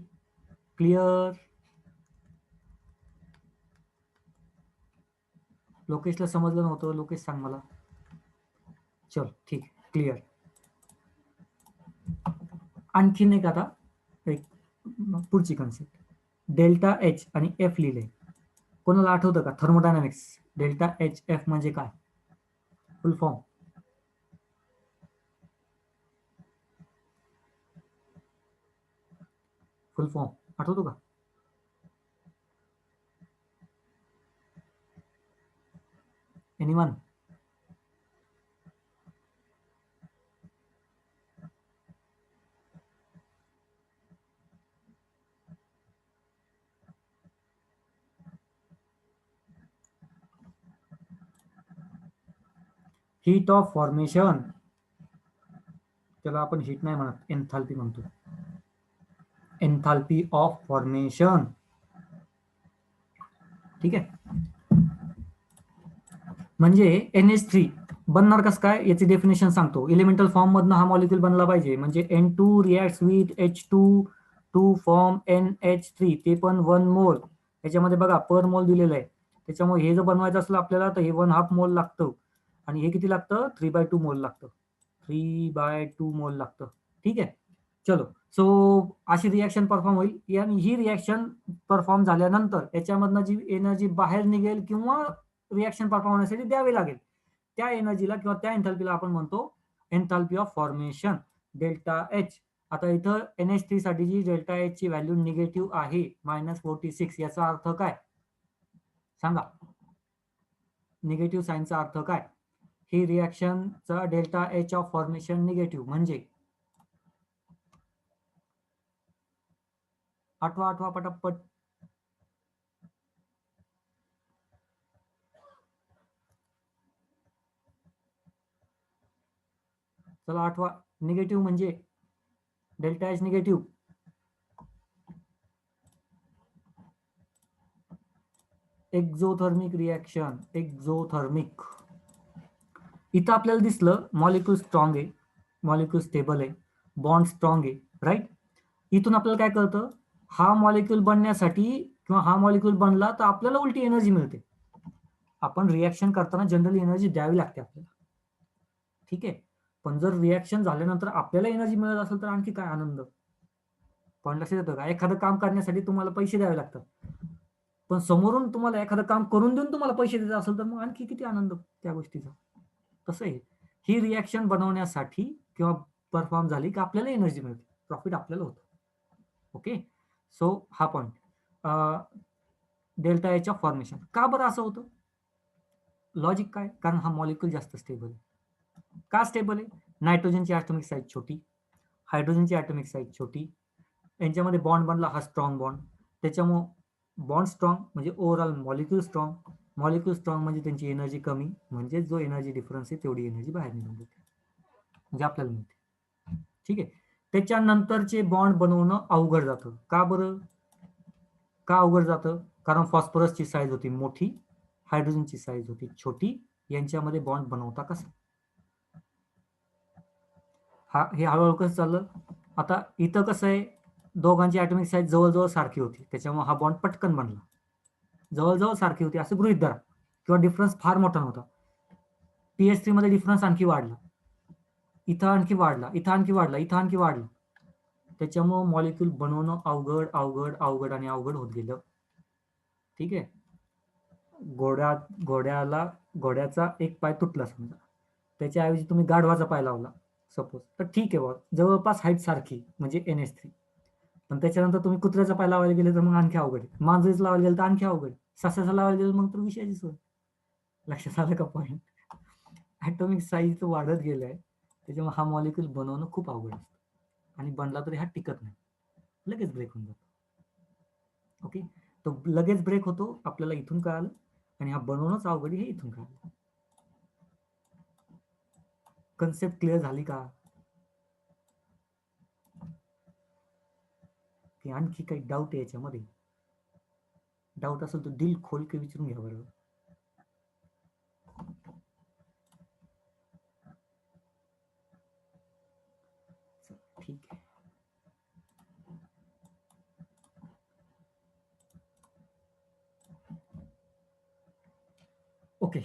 clear? लोकेशला समजलं नव्हतं, लोकेश सांग मला. चल ठीक आहे, क्लिअर. आणखीन एक आता एक पुढची कन्सेप्ट, डेल्टा एच आणि एफ लिहिले. कोणाला आठवतं का थर्मोडायनामिक्स, डेल्टा एच एफ म्हणजे काय? फुल फॉर्म आठवतो का? एनीवन? हीट ऑफ फॉर्मेशन, त्याला आपण हीट नाही म्हणत, एन्थाल्पी म्हणतो, एन्थाल्पी ऑफ फॉर्मेशन. ठीक आहे, म्हणजे NH3 बनणार कसं काय याची डेफिनेशन सांगतो. इलेमेंटल फॉर्म मधनं हा मॉलिक्यूल बनला पाहिजे, म्हणजे N2 reacts with H2 to form NH3, ते पण 1 मोल. याच्यामध्ये बघा पर मोल दिलेलं आहे, त्याच्यामुळे हे जर बनवायचं असलं आपल्याला तर हे 1/2 मोल लागतं, आणि हे किती लागतं 3/2 मोल लागतं, 3/2 मोल लागतं. ठीक आहे, चलो. सो अशी रिॲक्शन परफॉर्म होईल, आणि ही रिॲक्शन परफॉर्म झाल्यानंतर याच्यामधनं जी एनर्जी बाहेर निघेल किंवा रिॲक्शन परफॉर्म होण्यासाठी द्यावी लागेल, त्या एनर्जीला किंवा त्या एन्थॅल्पीला आपण म्हणतो एन्थॅल्पी ऑफ फॉर्मेशन, डेल्टा एच. आता इथं NH3 साठी जी डेल्टा एच ची व्हॅल्यू निगेटिव्ह आहे -46, याचा अर्थ काय सांगा? निगेटिव्ह साईनचा अर्थ काय? ही रिॲक्शनचा delta H of formation negative म्हणजे, आठवा पटापट. चला आठवा. निगेटिव्ह म्हणजे delta H negative, exothermic reaction. Exothermic. इथं आपल्याला दिसलं मॉलिक्यूल स्ट्रॉंग आहे, मॉलिक्यूल स्टेबल आहे, बॉन्ड स्ट्रॉंग आहे, राईट. इथून आपल्याला काय कळतं, हा मॉलिक्यूल बनण्यासाठी किंवा हा मॉलिक्यूल बनला तर आपल्याला उलटी एनर्जी मिळते. आपण रिॲक्शन करताना जनरली एनर्जी द्यावी लागते आपल्याला, ठीक आहे. पण जर रिॲक्शन झाल्यानंतर आपल्याला एनर्जी मिळत असेल तर आणखी काय आनंद. पण लक्षात येतं का, एखादं काम करण्यासाठी तुम्हाला पैसे द्यावे लागतात, पण समोरून तुम्हाला एखादं काम करून देऊन तुम्हाला पैसे द्यायचे असेल तर मग आणखी किती आनंद त्या गोष्टीचा. तसं आहे, ही रिॲक्शन बनवण्यासाठी किंवा परफॉर्म झाली की आपल्याला एनर्जी मिळते, प्रॉफिट आपल्याला होतं. ओके, सो हा point. Delta H of formation का बरं असं होतं, लॉजिक काय? कारण हा मॉलिक्यूल जास्त स्टेबल आहे. का स्टेबल आहे? नायट्रोजनची ॲटॉमिक साईज छोटी, हायड्रोजनची ॲटॉमिक साईज छोटी, यांच्यामध्ये बॉन्ड बनला हा स्ट्रॉंग बॉन्ड, त्याच्यामुळं बॉन्ड स्ट्रॉंग म्हणजे overall molecule strong. Molecule strong म्हणजे त्यांची एनर्जी कमी, म्हणजे जो एनर्जी डिफरन्स आहे तेवढी एनर्जी बाहेर निघून जाते, म्हणजे आपल्याला मिळते. ठीक आहे, त्याच्यानंतरचे बॉन्ड बनवणं अवघड जातं. का बरं? का अवघड जातं? कारण फॉस्फरसची साईज होती मोठी, हायड्रोजनची साईज होती छोटी, यांच्यामध्ये बॉन्ड बनवता कसं? हे हळूहळू कसं चाललं. आता इथं कसं आहे, दोघांची ॲटॉमिक साईज जवळजवळ सारखी होती, त्याच्यामुळे हा बॉन्ड पटकन बनला. जवळजवळ सारखी होती असं गृहीत धरा, किंवा डिफरन्स फार मोठा नव्हता. PS3 मध्ये डिफरन्स आणखी वाढला, इथं आणखी वाढला, इथं आणखी वाढला, इथं आणखी वाढला, त्याच्यामुळं मॉलिक्यूल बनवणं अवघड अवघड अवघड आणि अवघड होत गेलं. ठीक आहे, घोड्याचा एक पाय तुटला समजा, त्याच्याऐवजी तुम्ही गाढवाचा पाय लावला सपोज, तर ठीक आहे बा, जवळपास हाईट सारखी म्हणजे NH3. पण त्याच्यानंतर तुम्ही कुत्र्याचा पाय लावायला गेले तर मग आणखी अवघड आहे, मांजरीचा लावायला गेलं तर आणखी अवघड, ससाचा लावायला गेलं मग तर विषयाची सोय. लक्षात आलं का पॉईंट? ॲटॉमिक साईज वाढत गेलाय, त्याच्यामुळे हा मॉलिक्यूल बनवणं खूप अवघड असतं, आणि बनला तरी हा टिकत नाही, लगेच ब्रेक होऊन जातो. ओके, तो लगेच ब्रेक होतो आपल्याला इथून कळालं, आणि हा बनवणंच अवघड हे इथून कळालं. कन्सेप्ट क्लिअर झाली का? की आणखी काही डाऊट आहे याच्यामध्ये? डाऊट असेल तर दिल खोल के विचारून घ्या बरं. ठीक आहे, ओके.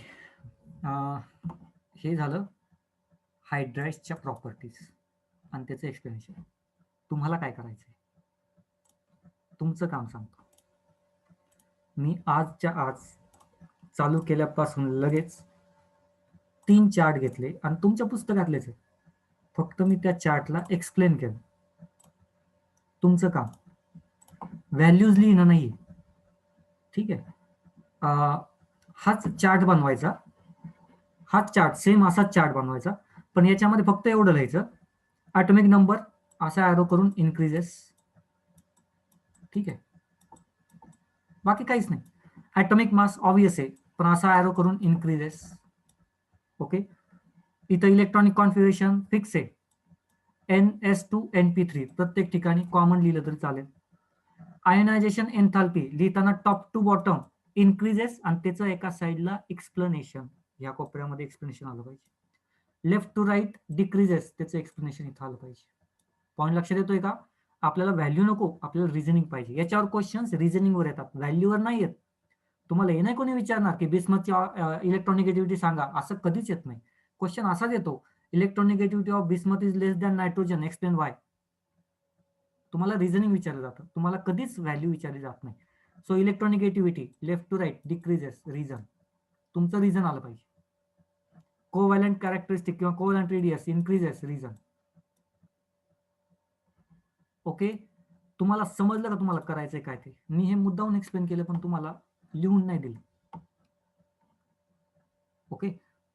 हे झालं हायड्राइड्सच्या प्रॉपर्टीज आणि त्याचं एक्सप्लेनेशन. तुम्हाला काय करायचंय, तुमचं काम सांगतो मी. आजच्या आज चालू केल्यापासून लगेच 3 चार्ट घेतले आणि तुमच्या पुस्तकातलेच आहे, फक्त मी त्या चार्टला एक्सप्लेन केलं. तुमचं काम व्हॅल्यूज लिहिणं नाही, ठीक आहे. हाच चार्ट बनवायचा, हाच चार्ट सेम असाच चार्ट बनवायचा, पण याच्यामध्ये फक्त एवढं लिहायचं, ॲटॉमिक नंबर असा ॲरो करून इन्क्रीजेस, ठीक आहे, बाकी काहीच नाही. ॲटॉमिक मास ऑब्वियस आहे, पण असा ॲरो करून इन्क्रीजेस. ओके, इथं इलेक्ट्रॉनिक कॉन्फिगरेशन फिक्स आहे, NS2 NP3 प्रत्येक ठिकाणी कॉमन लिहिलं तरी चालेल. आयोनायझेशन एन्थाल्पी लिहिताना टॉप टू बॉटम इन्क्रीजेस, आणि त्याचं एका साईडला एक्सप्लेनेशन ह्या कोपऱ्यामध्ये एक्सप्लेनेशन आलं पाहिजे. लेफ्ट टू राईट डिक्रीजेस, त्याचं एक्सप्लेनेशन इथं आलं पाहिजे. पॉईंट लक्षात येतोय का? आपल्याला व्हॅल्यू नको, आपल्याला रिझनिंग पाहिजे. याच्यावर क्वेश्चन्स रिझनिंगवर येतात, व्हॅल्यूवर नाही येत. तुम्हाला हे नाही कोणी विचारणार की बिस्मथची इलेक्ट्रॉनिगेटिव्हिटी सांगा, असं कधीच येत नाही. क्वेश्चन असाच येतो, electronegativity of bismuth is less than nitrogen, explain why. तुम्हाला रिझनिंग विचारलं जातं, तुम्हाला कधीच व्हॅल्यू विचारली जात नाही. So electronegativity left to right decreases, reason, तुमचं रिझन आलं पाहिजे. कोव्हॅलंट कॅरेक्टरिस्टिक किंवा covalent radius increases, reason. Okay, तुम्हाला समजलं का तुम्हाला करायचंय काय ते? मी हे मुद्दाहून एक्सप्लेन केलं पण तुम्हाला लिहून नाही दिलं. ओके,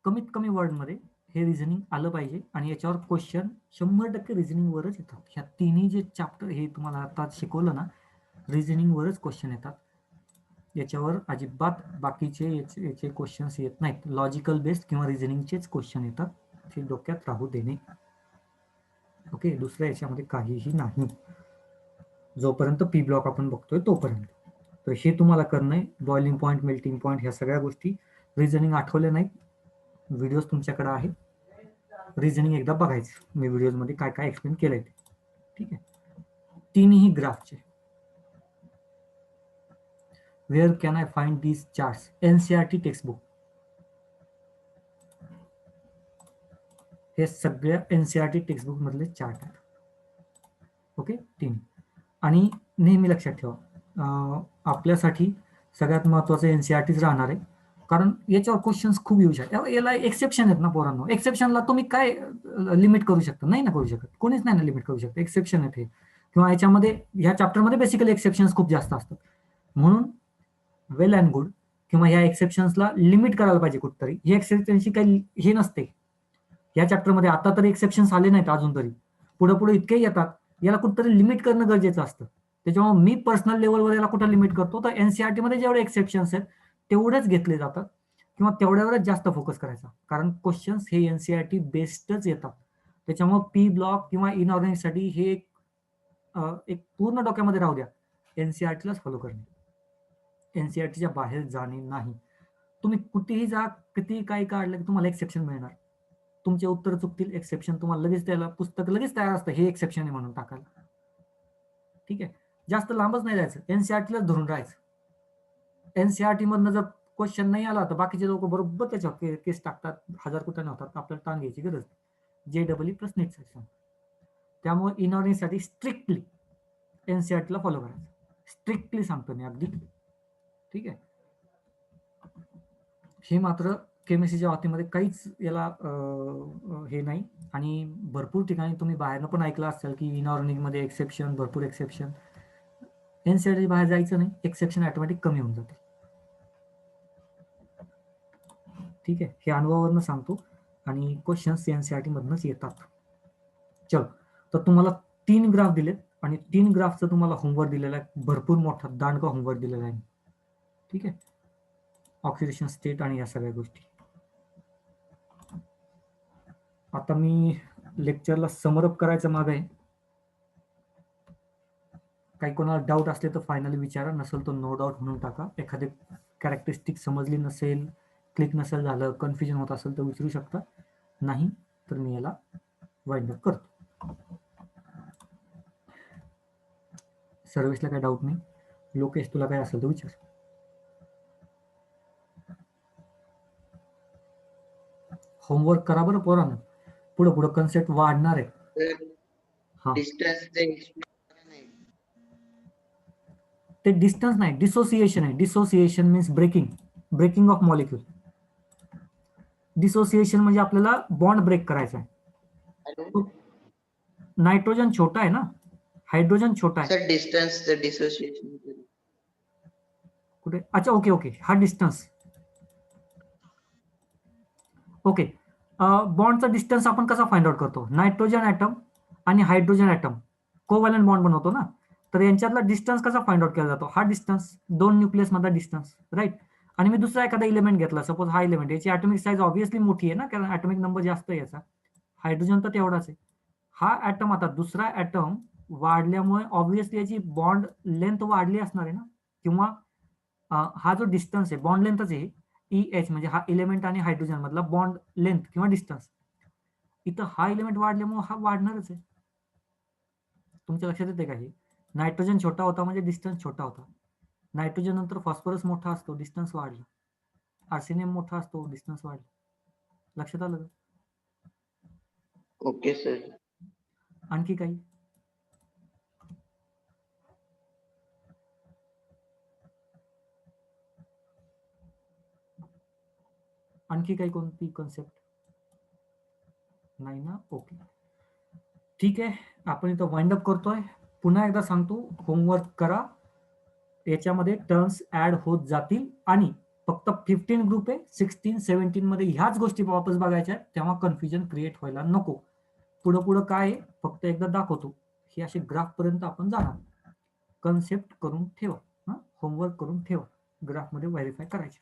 कमीत कमी वर्डमध्ये हे रिझनिंग आलं पाहिजे आणि याच्यावर क्वेश्चन 100% रिझनिंग वरच येतात. ह्या तिन्ही जे चॅप्टर हे तुम्हाला आता शिकवलं ना, रिझनिंग वरच क्वेश्चन येतात. याच्यावर अजिबात बाकीचे याचे क्वेश्चन्स येत नाहीत. लॉजिकल बेस्ड किंवा रिझनिंगचेच क्वेश्चन येतात, ते डोक्यात राहू देणे. ओके, दुसऱ्या याच्यामध्ये काहीही नाही जोपर्यंत पी ब्लॉक आपण बघतोय तोपर्यंत. तर हे तुम्हाला करणं आहे. बॉइलिंग पॉईंट, मेल्टिंग पॉईंट, ह्या सगळ्या गोष्टी रिझनिंग आठवले नाहीत, व्हिडिओज तुमच्याकडे आहे, रिझनिंग एकदा बघायचं मी व्हिडिओमध्ये काय काय एक्सप्लेन केलंय ते. ठीक आहे, तिन्ही ग्राफचे. Where can I find these charts? NCERT textbook. हे सगळ्या एनसीईआरटी टेक्स्टबुक मधले चार्ट आहेत. ओके, तीन. आणि नेहमी लक्षात ठेवा, आपल्यासाठी सगळ्यात महत्वाचं एनसीईआरटीच राहणार आहे, कारण याच्यावर क्वेश्चन्स खूप येऊ शकतात. याला एक्सेप्शन आहेत ना पोरांनो, एक्सेप्शनला तुम्ही काय लिमिट करू शकता? नाही ना करू शकत, कोणीच नाही ना लिमिट करू शकत. एक्सेप्शन आहेत हे, किंवा याच्यामध्ये ह्या चॅप्टरमध्ये बेसिकली एक्सेप्शन्स खूप जास्त असतात. म्हणून वेल अँड गुड, किंवा ह्या एक्सेप्शन्सला लिमिट करायला पाहिजे कुठतरी. ही एक्सेप्शनची काही हे नसते या चॅप्टरमध्ये. आता तरी एक्सेप्शन्स आले नाहीत अजून तरी, पुढे पुढे इतके येतात, याला कुठतरी लिमिट करणं गरजेचं असतं. त्याच्यामुळे मी पर्सनल लेवलवर याला कुठं लिमिट करतो, तर एनसीईआरटी मध्ये जेवढे एक्सेप्शन्स आहेत तेवढेच घेतले जातात, किंवा तेवढ्यावरच जास्त फोकस करायचा, कारण क्वेश्चन्स हे एनसीईआरटी बेस्डच येतात. त्याच्यामुळे पी ब्लॉक किंवा इनऑर्गॅनिक साठी हे एक पूर्ण डोक्यामध्ये राहू द्या, एनसीईआरटीलाच फॉलो करणे, एनसीईआरटीच्या बाहेर जाणे नाही. तुम्ही कुठेही जा, कितीही काही काढलं की तुम्हाला एक्सेप्शन मिळणार. तुमचे उत्तर चुकतील, एक्सेप्शन तुम्हाला लगेच त्याला पुस्तक लगेच तयार असतं, हे एक्सेप्शन आहे म्हणून टाकायला. ठीक आहे, जास्त लांबच नाही जायचं, एनसीईआरटीलाच धरून राहायचं. एनसीईआरटी मधनं जर क्वेश्चन नाही आला तर बाकीचे लोक बरोबर त्याच्यावर केस टाकतात, 1000 कुठे होतात, आपल्याला ताण घ्यायची गरज. JEE प्लस नीट सेक्शन. त्यामुळे इनऑर्गॅनिकसाठी स्ट्रिक्टली एनसीईआरटीला फॉलो करायचं, स्ट्रिक्टली सांगतो मी अगदी. ठीक आहे, हे मात्र केमिस्ट्रीच्या बाबतीमध्ये काहीच याला हे नाही. आणि भरपूर ठिकाणी तुम्ही बाहेरनं पण ऐकलं असेल की इनऑर्गॅनिक मध्ये एक्सेप्शन, भरपूर एक्सेप्शन. एनसीईआरटी बाहेर जायचं नाही, एक्सेप्शन ऑटोमॅटिक कमी होऊन जाते. ठीक आहे, हे अनुभवावरनं सांगतो, आणि क्वेश्चन्स एनसीईआरटी मधनच येतात. चल, तर तुम्हाला 3 ग्राफ दिलेत, आणि 3 ग्राफचं तुम्हाला होमवर्क दिलेला आहे, भरपूर मोठा दांडका होमवर्क दिलेला आहे. ठीक आहे, ऑक्सिडेशन स्टेट आणि या सगळ्या गोष्टी. आता मी लेक्चरला समरअप करायचं माग आहे. काही कोणाला डाऊट असले तर फायनली विचारा, नसेल तर नो डाऊट म्हणून टाका. एखादी कॅरेक्टरिस्टिक समजली नसेल, क्लिक नसेल झालं, कन्फ्युजन होत असेल तर विचारू शकता, नाही तर मी याला वाइंड अप करतो. सर्विसला काही डाऊट नाही. लोकेश, तुला काय असेल तर विचार. होमवर्क करा बरं पोरांनो, पुढे पुढे कन्सेप्ट वाढणार आहे. डिस्टन्स ते डिस्टन्स नाही, डिसोसिएशन आहे. Dissociation means breaking of molecule. Dissociation म्हणजे आपल्याला बॉन्ड ब्रेक करायचा आहे. नायट्रोजन छोटा आहे ना, हायड्रोजन छोटा आहे. सर डिस्टन्स डिसोसिएशन कुठे? अच्छा, ओके ओके, हा डिस्टन्स. ओके, बॉन्डचा डिस्टन्स आपण कसा फाइंड आउट करतो? नायट्रोजन ऍटम आणि हायड्रोजन ऍटम कोव्हॅलंट बॉन्ड बनवतो ना, तर यांच्यातला डिस्टन्स कसा फाइंड आउट केला जातो? हा डिस्टन्स, 2 न्यूक्लियस मधला डिस्टन्स, राईट. आणि मी दुसरा एखादा इलेमेंट घेतला, सपोज हा इलेमेंट, याची ऍटॉमिक साईज ऑब्व्हियसली मोठी आहे ना, कारण ऍटॉमिक नंबर जास्त आहे याचा. हायड्रोजन तर तेवढाच आहे. हा ऍटम, आता दुसरा ऍटम वाढल्यामुळे ऑब्व्हियसली याची बॉन्ड लेंथ वाढली असणार आहे ना, किंवा हा जो डिस्टन्स आहे बॉन्ड लेंथच आहे, EH म्हणजे हा एलिमेंट आणि हायड्रोजन मधला बॉन्ड लेंथ किंवा डिस्टन्स. इथं हा एलिमेंट वाढल्यामुळे हा वाढणारच आहे. तुमच्या लक्षात येते का हे? नायट्रोजन छोटा होता म्हणजे डिस्टन्स छोटा होता. नायट्रोजन नंतर फॉस्फरस मोठा असतो, डिस्टन्स वाढला. आर्सेनियम मोठा असतो, डिस्टन्स वाढला. लक्षात आलं का? Okay sir. आणखी काही? आणखी काही कोणती कन्सेप्ट नाही ना? ओके, ठीक आहे. आपण इथं वाइंड अप करतोय. पुन्हा एकदा सांगतो, होमवर्क करा. याच्यामध्ये टर्म्स ऍड होत जातील आणि फक्त 15 ग्रुप आहे, 16, 17 मध्ये ह्याच गोष्टी वापस बघायच्या आहेत, तेव्हा कन्फ्युजन क्रिएट व्हायला नको. पुढं पुढं काय आहे फक्त एकदा दाखवतो. हे असे ग्राफ पर्यंत आपण जाणार. कन्सेप्ट करून ठेवा, होमवर्क करून ठेवा, ग्राफ मध्ये व्हेरीफाय करायचे.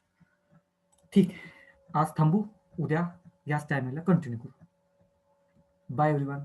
ठीक आहे, आज थांबू, उद्या याच टायमिंगला कंटिन्यू करू. Bye everyone.